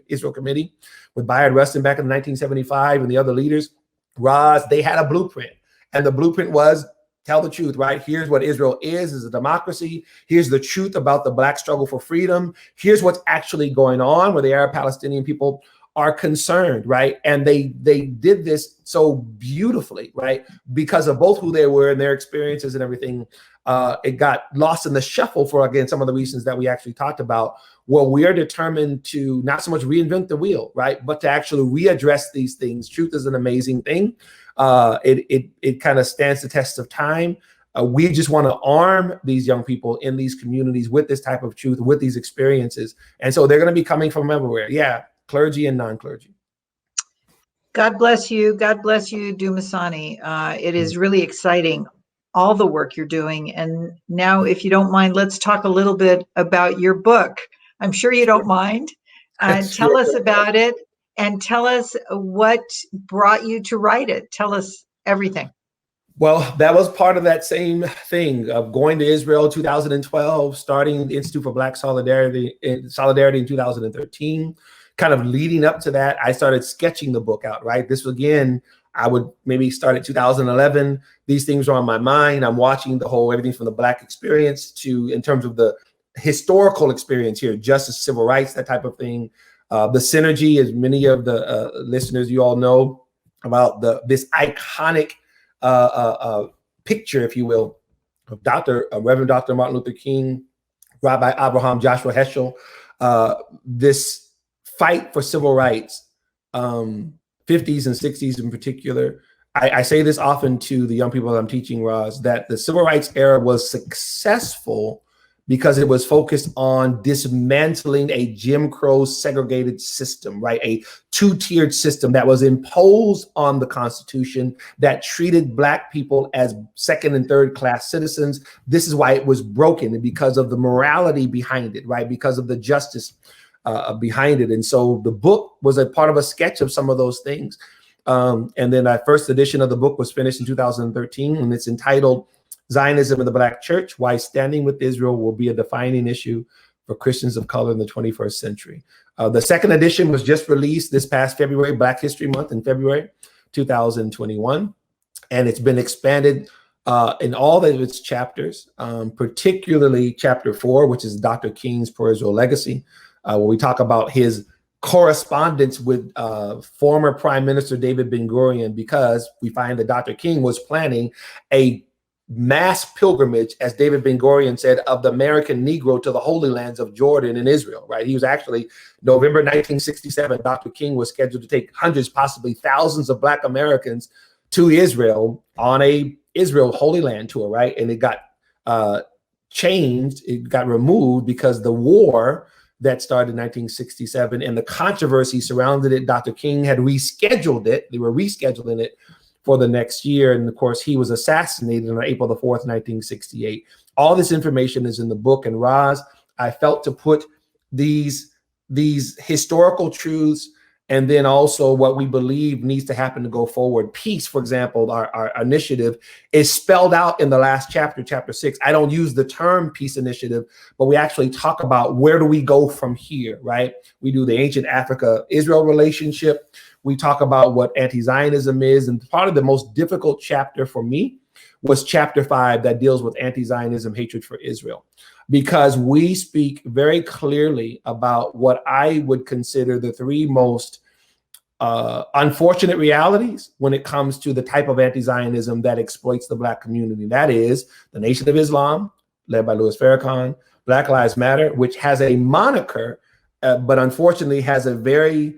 Israel Committee, with Bayard Rustin back in 1975 and the other leaders, Roz, they had a blueprint. And the blueprint was, tell the truth, right? Here's what Israel is a democracy. Here's the truth about the Black struggle for freedom. Here's what's actually going on, where the Arab Palestinian people are concerned, right? And they did this so beautifully, right? Because of both who they were and their experiences and everything. It got lost in the shuffle for, again, some of the reasons that we actually talked about. Well, we are determined to not so much reinvent the wheel, right? But to actually readdress these things. Truth is an amazing thing. It kind of stands the test of time. We just want to arm these young people in these communities with this type of truth, with these experiences. And so they're going to be coming from everywhere. Yeah, clergy and non-clergy. God bless you. God bless you, Dumisani. It is really exciting, all the work you're doing. And now, if you don't mind, let's talk a little bit about your book. I'm sure you don't mind. Tell us about it and tell us what brought you to write it. Tell us everything. Well, that was part of that same thing of going to Israel 2012, starting the Institute for Black Solidarity in 2013. Kind of leading up to that, I started sketching the book out, right? This was, again, I would maybe start at 2011. These things are on my mind. I'm watching the whole, everything from the Black experience to, in terms of the historical experience here, justice, civil rights, that type of thing. The synergy, as many of the listeners, you all know about this iconic picture, if you will, of Reverend Dr. Martin Luther King, Rabbi Abraham Joshua Heschel, this fight for civil rights, 50s and 60s in particular. I say this often to the young people that I'm teaching, Roz, that the civil rights era was successful because it was focused on dismantling a Jim Crow segregated system, right? A two-tiered system that was imposed on the Constitution that treated Black people as second and third class citizens. This is why it was broken, because of the morality behind it, right? Because of the justice behind it. And so the book was a part of a sketch of some of those things. And then our first edition of the book was finished in 2013, and it's entitled Zionism the Black Church, Why Standing with Israel Will Be a Defining Issue for Christians of Color in the 21st Century. The second edition was just released this past February, Black History Month in February 2021. And it's been expanded in all of its chapters, particularly chapter 4, which is Dr. King's Pro-Israel Legacy, where we talk about his correspondence with former Prime Minister David Ben-Gurion, because we find that Dr. King was planning a mass pilgrimage, as David Ben-Gurion said, of the American Negro to the Holy Lands of Jordan and Israel, right? He was actually, November 1967, Dr. King was scheduled to take hundreds, possibly thousands of Black Americans to Israel on a Israel Holy Land tour, right? And it got changed, it got removed because the war that started in 1967 and the controversy surrounded it. Dr. King had rescheduled it. They were rescheduling it for the next year. And of course, he was assassinated on April the 4th, 1968. All this information is in the book. And Roz, I felt to put these historical truths and then also what we believe needs to happen to go forward. Peace, for example, our initiative is spelled out in the last chapter, chapter 6. I don't use the term peace initiative, but we actually talk about where do we go from here, right? We do the ancient Africa-Israel relationship. We talk about what anti-Zionism is. And part of the most difficult chapter for me was chapter 5 that deals with anti-Zionism, hatred for Israel, because we speak very clearly about what I would consider the three most unfortunate realities when it comes to the type of anti-Zionism that exploits the Black community. That is the Nation of Islam, led by Louis Farrakhan, Black Lives Matter, which has a moniker, but unfortunately has a very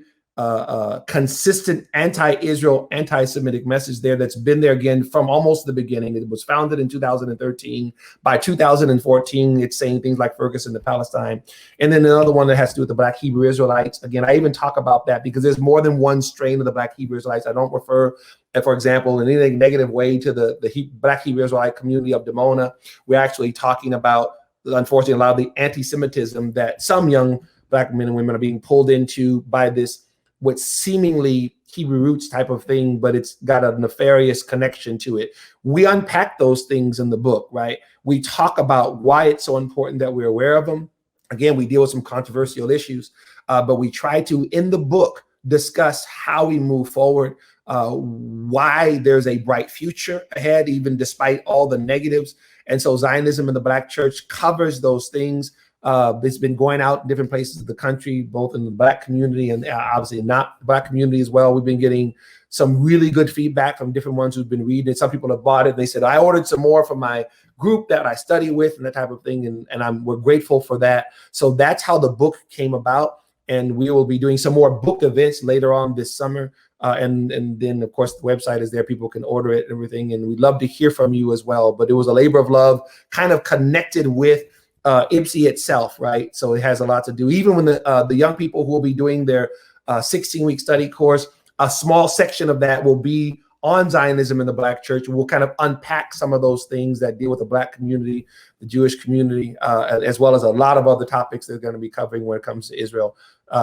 consistent anti-Israel, anti-Semitic message there that's been there again from almost the beginning. It was founded in 2013. By 2014, it's saying things like Ferguson to Palestine. And then another one that has to do with the Black Hebrew Israelites. Again, I even talk about that because there's more than one strain of the Black Hebrew Israelites. I don't refer, for example, in any negative way to the Black Hebrew Israelite community of Dimona. We're actually talking about, unfortunately, a lot of the anti-Semitism that some young Black men and women are being pulled into by this what seemingly Hebrew roots type of thing, but it's got a nefarious connection to it. We unpack those things in the book, right? We talk about why it's so important that we're aware of them. Again, we deal with some controversial issues, but we try to, in the book, discuss how we move forward, why there's a bright future ahead, even despite all the negatives. And so Zionism in the Black Church covers those things. It's been going out in different places of the country, both in the Black community and obviously not the Black community as well. We've been getting some really good feedback from different ones who've been reading it. Some people have bought it. And they said, I ordered some more from my group that I study with and that type of thing. And we're grateful for that. So that's how the book came about. And we will be doing some more book events later on this summer. And then, of course, the website is there. People can order it and everything. And we'd love to hear from you as well. But it was a labor of love kind of connected with IBSI itself, right? So it has a lot to do. Even when the young people who will be doing their 16-week study course, a small section of that will be on Zionism in the Black Church. We'll kind of unpack some of those things that deal with the Black community, the Jewish community, as well as a lot of other topics they're going to be covering when it comes to Israel.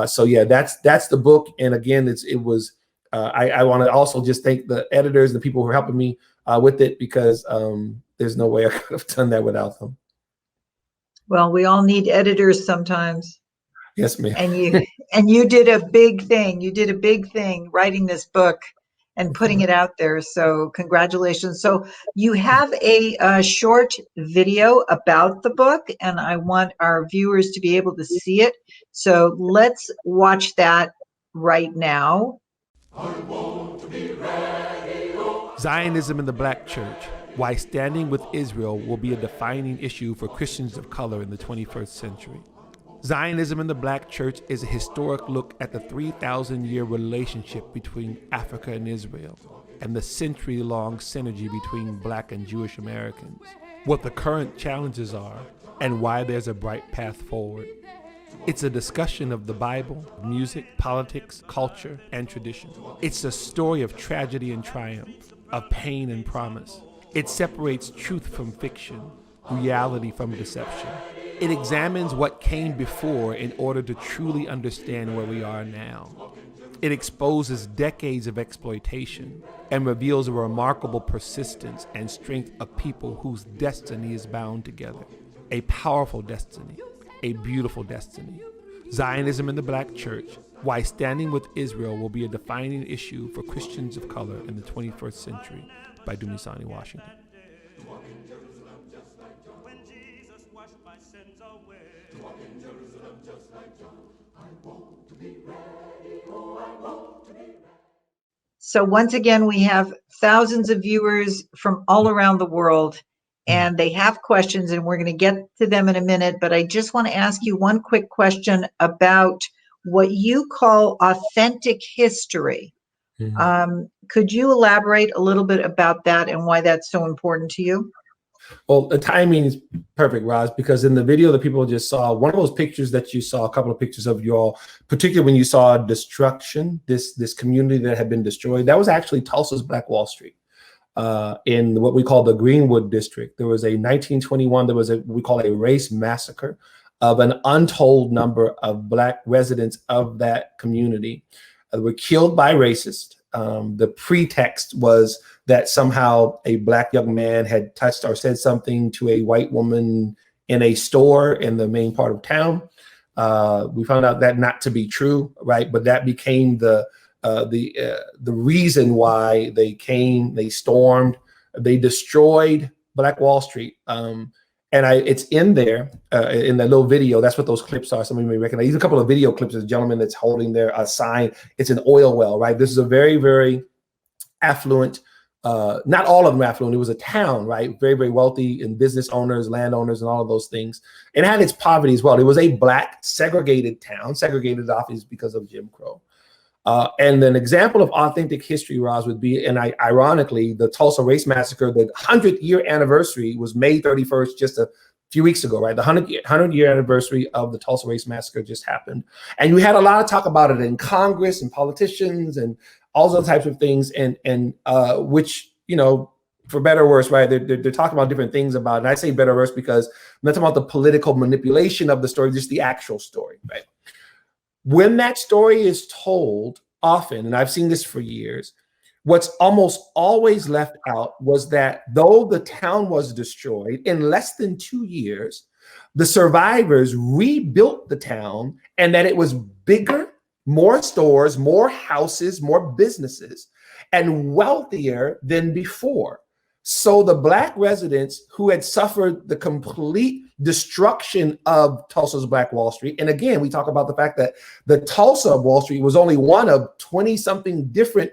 So yeah, that's the book. And again, I want to also just thank the editors, the people who are helping me with it, because there's no way I could have done that without them. Well, we all need editors sometimes. Yes, ma'am. And you did a big thing. You did a big thing writing this book and putting it out there. So congratulations. So you have a short video about the book, and I want our viewers to be able to see it. So let's watch that right now. I want to be ready. Zionism in the Black Church: Why Standing with Israel Will Be a Defining Issue for Christians of Color in the 21st Century. Zionism in the Black Church is a historic look at the 3,000-year relationship between Africa and Israel and the century-long synergy between Black and Jewish Americans, what the current challenges are, and why there's a bright path forward. It's a discussion of the Bible, music, politics, culture, and tradition. It's a story of tragedy and triumph, of pain and promise. It separates truth from fiction, reality from deception. It examines what came before in order to truly understand where we are now. It exposes decades of exploitation and reveals a remarkable persistence and strength of people whose destiny is bound together. A powerful destiny, a beautiful destiny. Zionism in the Black Church: Why Standing with Israel Will Be a Defining Issue for Christians of Color in the 21st Century, by Dumisani Washington. So once again, we have thousands of viewers from all around the world, and they have questions, and we're going to get to them in a minute. But I just want to ask you one quick question about what you call authentic history. Could you elaborate a little bit about that and why that's so important to you? Well, the timing is perfect, Roz, because in the video that people just saw, one of those pictures that you saw, a couple of pictures of you all, particularly when you saw destruction, this community that had been destroyed, that was actually Tulsa's Black Wall Street. In what we call the Greenwood district. There was a 1921, there was we call a race massacre of an untold number of Black residents of that community were killed by racists. The pretext was that somehow a Black young man had touched or said something to a white woman in a store in the main part of town. We found out that not to be true, right? But that became the reason why they came, they stormed, they destroyed Black Wall Street. It's in there in that little video. That's what those clips are. Some of you may recognize. These are a couple of video clips of a gentleman that's holding their sign. It's an oil well, right? This is a very, very affluent, not all of them affluent. It was a town, right? Very, very wealthy and business owners, landowners, and all of those things. And it had its poverty as well. It was a Black segregated town, segregated office because of Jim Crow. And an example of authentic history, Roz, would be, and ironically, the Tulsa Race Massacre, the 100-year anniversary was May 31st, just a few weeks ago, right? The 100-year anniversary of the Tulsa Race Massacre just happened. And we had a lot of talk about it in Congress and politicians and all those types of things, and which, you know, for better or worse, right? They're talking about different things about it. And I say better or worse because I'm not talking about the political manipulation of the story, just the actual story, right? When that story is told often, and I've seen this for years, what's almost always left out was that though the town was destroyed, in less than 2 years, the survivors rebuilt the town, and that it was bigger, more stores, more houses, more businesses, and wealthier than before. So the Black residents who had suffered the complete destruction of Tulsa's Black Wall Street, and again, we talk about the fact that the Tulsa Wall Street was only one of 20-something different,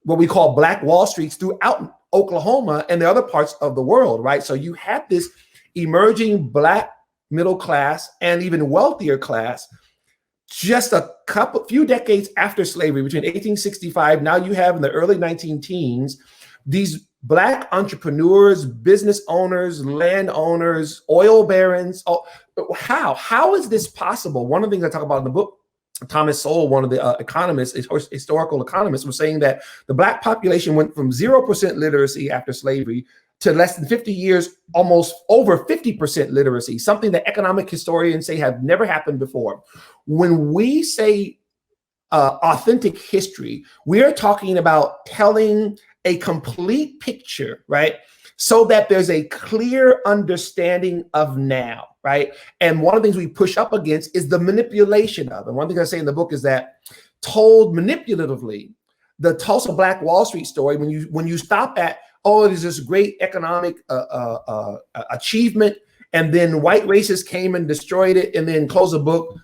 what we call Black Wall Streets throughout Oklahoma and the other parts of the world, right? So you had this emerging Black middle class and even wealthier class just a few decades after slavery, between 1865, now you have in the early 19-teens, these Black entrepreneurs, business owners, landowners, oil barons. How is this possible? One of the things I talk about in the book, Thomas Sowell, one of the economists, historical economists, was saying that the Black population went from 0% literacy after slavery to less than 50 years, almost over 50% literacy, something that economic historians say have never happened before. When we say authentic history, we are talking about telling a complete picture, right? So that there's a clear understanding of now, right? And one of the things we push up against is the manipulation of. And one thing I say in the book is that told manipulatively, the Tulsa Black Wall Street story, when you stop at, oh, there's this great economic achievement, and then white racists came and destroyed it, and then close the book,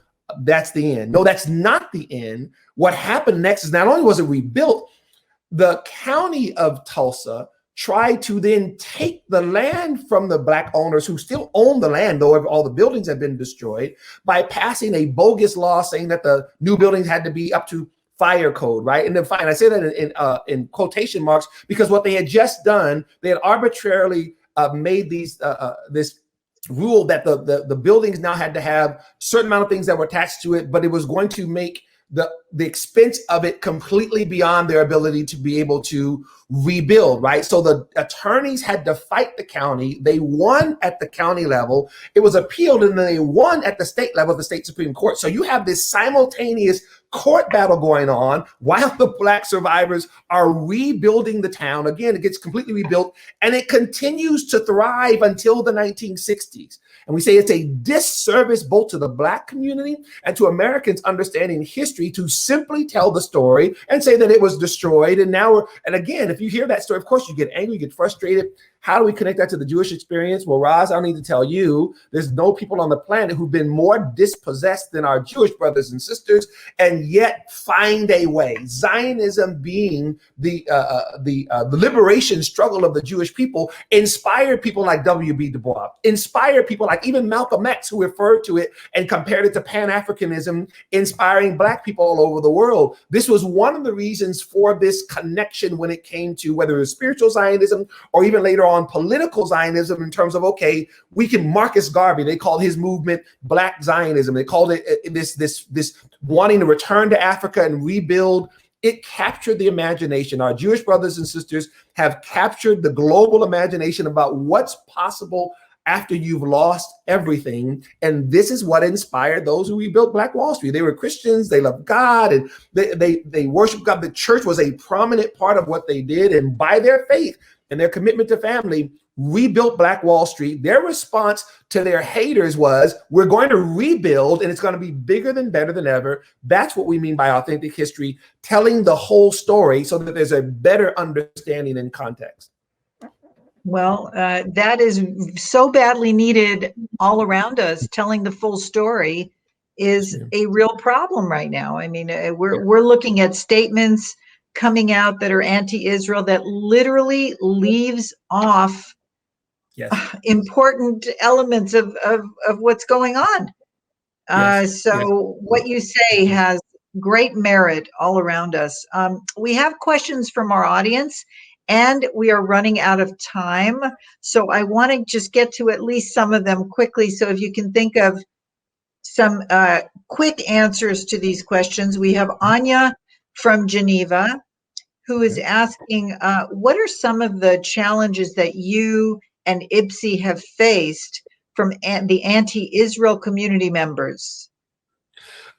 that's the end. No, that's not the end. What happened next is not only was it rebuilt, the county of Tulsa tried to then take the land from the Black owners who still own the land, though all the buildings have been destroyed, by passing a bogus law saying that the new buildings had to be up to fire code, right? And then fine, I say that in quotation marks, because what they had just done, they had arbitrarily made this rule that the buildings now had to have a certain amount of things that were attached to it, but it was going to make the expense of it completely beyond their ability to be able to rebuild, right? So the attorneys had to fight the county. They won at the county level. It was appealed, and then they won at the state level, the state Supreme Court. So you have this simultaneous court battle going on while the Black survivors are rebuilding the town. Again, it gets completely rebuilt, and it continues to thrive until the 1960s. And we say it's a disservice both to the Black community and to Americans understanding history to simply tell the story and say that it was destroyed. And now, and again, if you hear that story, of course, you get angry, you get frustrated. How do we connect that to the Jewish experience? Well, Roz, I don't need to tell you, there's no people on the planet who've been more dispossessed than our Jewish brothers and sisters, and yet find a way. Zionism being the liberation struggle of the Jewish people inspired people like W.B. Du Bois, inspired people like even Malcolm X, who referred to it and compared it to Pan-Africanism, inspiring Black people all over the world. This was one of the reasons for this connection when it came to whether it was spiritual Zionism or even later on political Zionism, in terms of, okay, we can, Marcus Garvey, they called his movement Black Zionism. They called it this wanting to return to Africa and rebuild. It captured the imagination. Our Jewish brothers and sisters have captured the global imagination about what's possible after you've lost everything. And this is what inspired those who rebuilt Black Wall Street. They were Christians, they loved God, and they worshiped God. The church was a prominent part of what they did. And by their faith and their commitment to family, rebuilt Black Wall Street. Their response to their haters was, we're going to rebuild, and it's going to be bigger than, better than ever. That's what we mean by authentic history, telling the whole story so that there's a better understanding and context. Well, that is so badly needed all around us. Telling the full story is a real problem right now. I mean, we're looking at statements coming out that are anti-Israel that literally leaves off important elements of what's going on. So what you say has great merit all around us. We have questions from our audience, and we are running out of time. So I want to just get to at least some of them quickly. So if you can think of some quick answers to these questions. We have Anya from Geneva, who is asking, what are some of the challenges that you and IBSI have faced from the anti-Israel community members?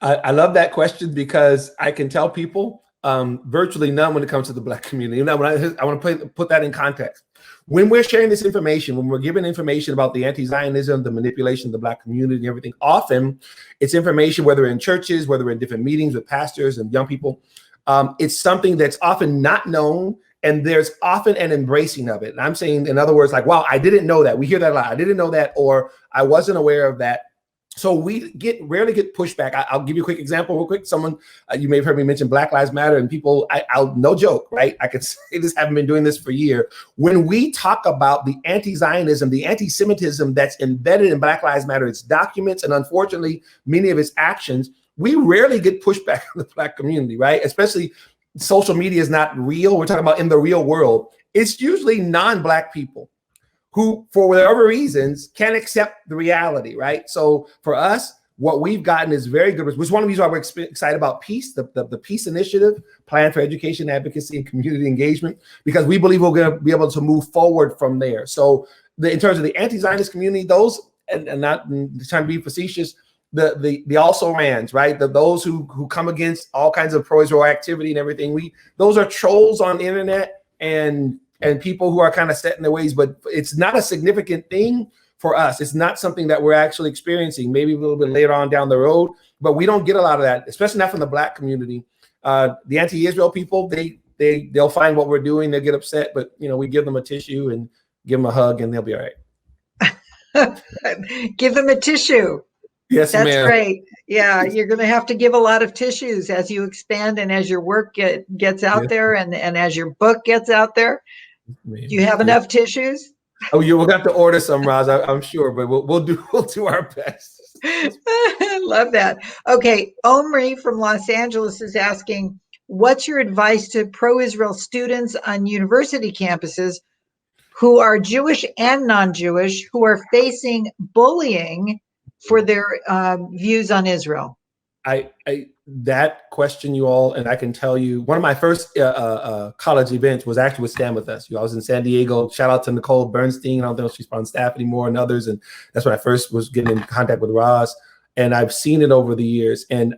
I love that question, because I can tell people virtually none when it comes to the Black community. Now, I want to put that in context. When we're sharing this information, when we're giving information about the anti-Zionism, the manipulation of the Black community and everything, often it's information, whether in churches, whether in different meetings with pastors and young people, it's something that's often not known, and there's often an embracing of it. And I'm saying, in other words, like, wow, I didn't know that. We hear that a lot. I didn't know that, or I wasn't aware of that. So we rarely get pushback. I'll give you a quick example real quick. Someone, you may have heard me mention Black Lives Matter, and people, I'll no joke, right? I could say this, haven't been doing this for a year. When we talk about the anti-Zionism, the anti-Semitism that's embedded in Black Lives Matter, its documents, and unfortunately, many of its actions, we rarely get pushback in the Black community, right? Especially social media is not real. We're talking about in the real world. It's usually non-Black people who, for whatever reasons, can't accept the reality, right? So for us, what we've gotten is very good, which is one of the reasons why we're excited about PEACE, the PEACE Initiative, Plan for Education, Advocacy, and Community Engagement, because we believe we're going to be able to move forward from there. So in terms of the anti-Zionist community, those, and not trying to be facetious, the also-rans, right? Those who come against all kinds of pro-Israel activity and everything, those are trolls on the internet and people who are kind of set in their ways, but it's not a significant thing for us. It's not something that we're actually experiencing, maybe a little bit later on down the road, but we don't get a lot of that, especially not from the Black community. The anti-Israel people, they'll find what we're doing, they'll get upset, but we give them a tissue and give them a hug and they'll be all right. Give them a tissue. Yes, that's ma'am. Great. Yeah, you're going to have to give a lot of tissues as you expand and as your work gets out there and as your book gets out there. Do you have enough tissues? Oh, we'll have to order some, Roz, I'm sure, but we'll do our best. Love that. Okay, Omri from Los Angeles is asking, what's your advice to pro-Israel students on university campuses who are Jewish and non-Jewish who are facing bullying for their views on Israel? That question, you all, and I can tell you, one of my first college events was actually with Stand With Us. I was in San Diego. Shout out to Nicole Bernstein. I don't know if she's on staff anymore, and others. And that's when I first was getting in contact with Roz. And I've seen it over the years. And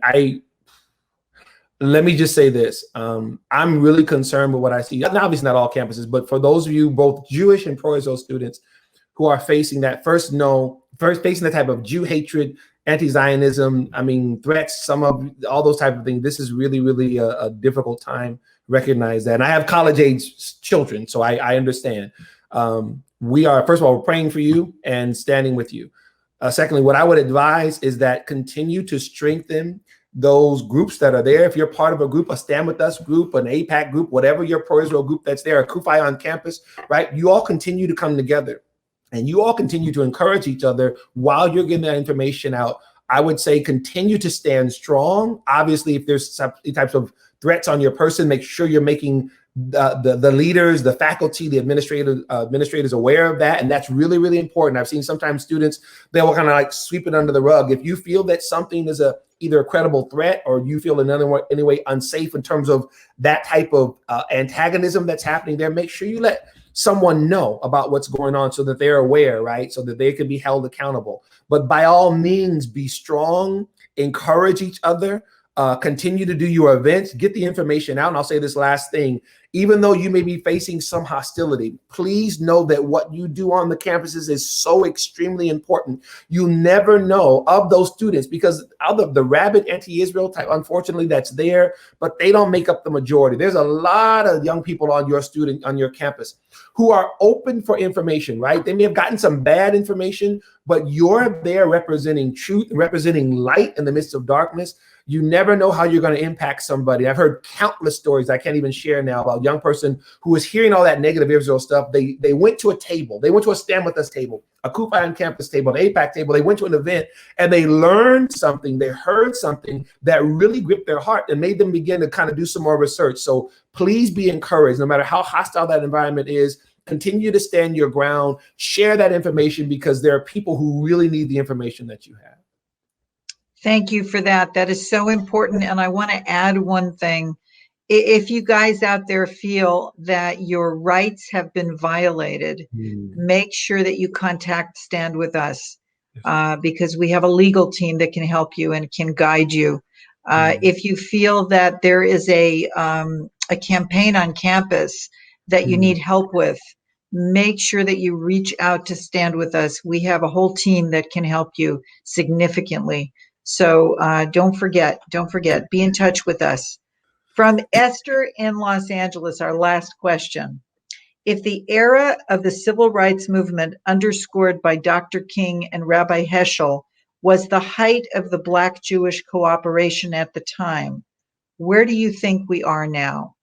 let me just say this. I'm really concerned with what I see. Obviously not all campuses, but for those of you, both Jewish and pro-Israel students who are facing that, first facing that type of Jew hatred, anti-Zionism, threats, some of all those type of things. This is really, really a difficult time. Recognize that. And I have college-age children, so I understand. we are, first of all, we're praying for you and standing with you. Secondly, what I would advise is that continue to strengthen those groups that are there. If you're part of a group, a Stand With Us group, an AIPAC group, whatever your pro-Israel group that's there, a CUFI on campus, right? You all continue to come together and you all continue to encourage each other while you're getting that information out. I would say continue to stand strong. Obviously, if there's some types of threats on your person, make sure you're making the leaders, the faculty, the administrators aware of that. And that's really, really important. I've seen sometimes students, they'll kind of like sweep it under the rug. If you feel that something is either a credible threat or you feel in any way unsafe in terms of that type of antagonism that's happening there, make sure you let someone know about what's going on so that they're aware, right? So that they can be held accountable. But by all means, be strong, encourage each other, continue to do your events, get the information out. And I'll say this last thing, even though you may be facing some hostility, please know that what you do on the campuses is so extremely important. You never know of those students, because out of the rabid anti-Israel type, unfortunately, that's there, but they don't make up the majority. There's a lot of young people on your campus who are open for information, right? They may have gotten some bad information, but you're there representing truth, representing light in the midst of darkness. You never know how you're going to impact somebody. I've heard countless stories I can't even share now about a young person who was hearing all that negative Israel stuff. They went to a table. They went to a Stand With Us table, a CUFI on campus table, an AIPAC table. They went to an event and they learned something. They heard something that really gripped their heart and made them begin to kind of do some more research. So please be encouraged, no matter how hostile that environment is. Continue to stand your ground, share that information, because there are people who really need the information that you have. Thank you for that. That is so important. And I want to add one thing. If you guys out there feel that your rights have been violated, make sure that you contact Stand With Us, because we have a legal team that can help you and can guide you. If you feel that there is a campaign on campus that you need help with, make sure that you reach out to Stand With Us. We have a whole team that can help you significantly. So don't forget, be in touch with us. From Esther in Los Angeles, our last question. If the era of the civil rights movement underscored by Dr. King and Rabbi Heschel was the height of the Black-Jewish cooperation at the time, where do you think we are now?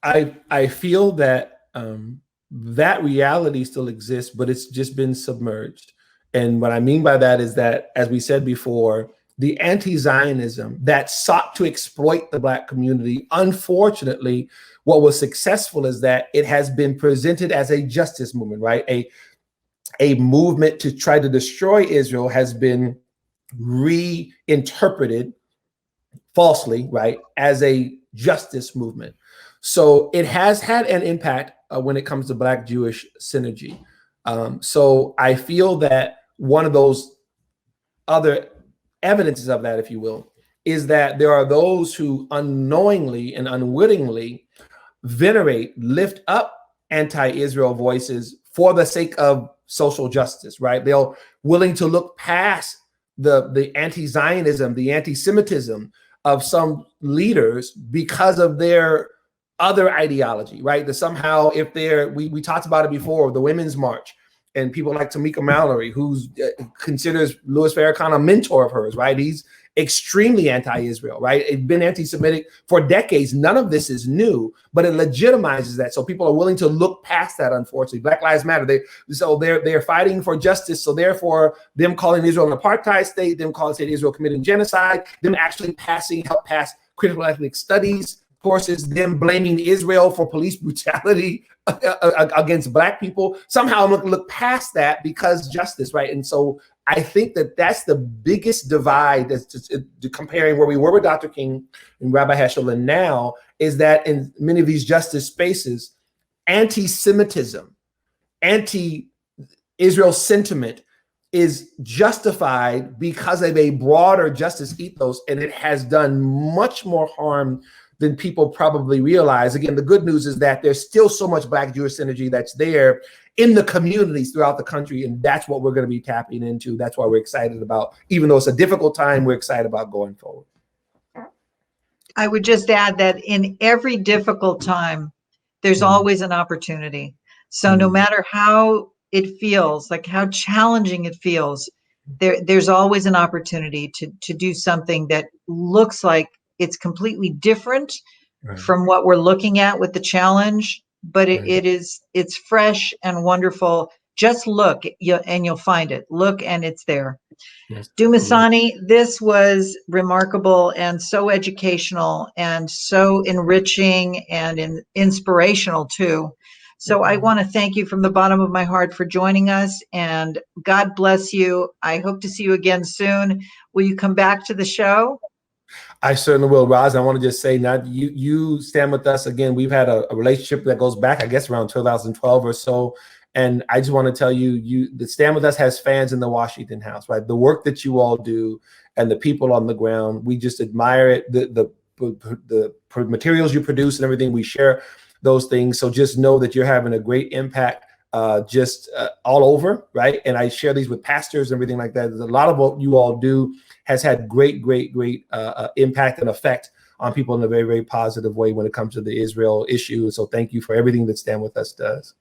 I feel that that reality still exists, but it's just been submerged. And what I mean by that is that, as we said before, the anti-Zionism that sought to exploit the Black community, unfortunately, what was successful is that it has been presented as a justice movement, right? A movement to try to destroy Israel has been reinterpreted falsely, right, as a justice movement. So it has had an impact when it comes to Black-Jewish synergy. So I feel that one of those other evidences of that, if you will, is that there are those who unknowingly and unwittingly lift up anti-Israel voices for the sake of social justice, right? They're willing to look past the anti-Zionism, the anti-Semitism of some leaders because of their other ideology, right? That somehow, if we talked about it before, the Women's March, and people like Tamika Mallory, who considers Louis Farrakhan a mentor of hers, right? He's extremely anti-Israel, right? It's been anti-Semitic for decades. None of this is new, but it legitimizes that. So people are willing to look past that, unfortunately. Black Lives Matter. They're fighting for justice. So therefore, them calling Israel an apartheid state, them calling state Israel committing genocide, them actually help pass critical ethnic studies courses, them blaming Israel for police brutality against Black people. Somehow I'm going to look past that because justice, right? And so I think that that's the biggest divide that's comparing where we were with Dr. King and Rabbi Heschel and now, is that in many of these justice spaces, anti-Semitism, anti-Israel sentiment is justified because of a broader justice ethos, and it has done much more harm than people probably realize. Again, the good news is that there's still so much Black Jewish synergy that's there in the communities throughout the country, and that's what we're going to be tapping into. That's why we're excited about, even though it's a difficult time, we're excited about going forward. I would just add that in every difficult time, there's always an opportunity. So no matter how it feels, like how challenging it feels, there's always an opportunity to do something that looks like it's completely different Right. from what we're looking at with the challenge, but Right. it's fresh and wonderful. Just look, and you'll find it. Look, and it's there. Yes. Dumisani, this was remarkable and so educational and so enriching and inspirational too. So I want to thank you from the bottom of my heart for joining us, and God bless you. I hope to see you again soon. Will you come back to the show? I certainly will, Roz. I want to just say, not you stand with us again. We've had a relationship that goes back, I guess, around 2012 or so. And I just want to tell you, the Stand With Us has fans in the Washington House, right? The work that you all do and the people on the ground, we just admire it. The materials you produce and everything, we share those things. So just know that you're having a great impact all over, right? And I share these with pastors and everything like that. A lot of what you all do has had great impact and effect on people in a very, very positive way when it comes to the Israel issue. So thank you for everything that Stand With Us does.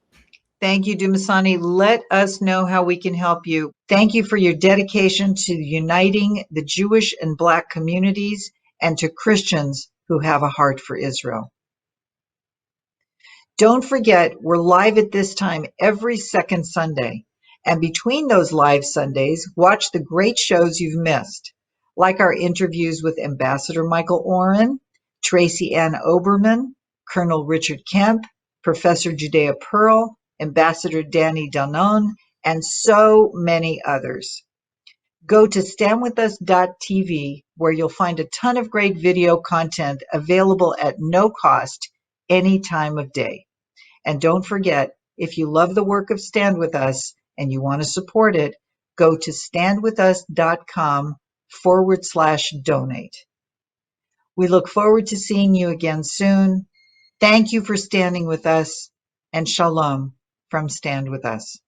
Thank you, Dumisani. Let us know how we can help you. Thank you for your dedication to uniting the Jewish and Black communities and to Christians who have a heart for Israel. Don't forget, we're live at this time every second Sunday. And between those live Sundays, watch the great shows you've missed, like our interviews with Ambassador Michael Oren, Tracy Ann Oberman, Colonel Richard Kemp, Professor Judea Pearl, Ambassador Danny Danon, and so many others. Go to standwithus.tv, where you'll find a ton of great video content available at no cost any time of day. And don't forget, if you love the work of Stand With Us and you want to support it, go to standwithus.com/donate. We look forward to seeing you again soon. Thank you for standing with us, and shalom from Stand With Us.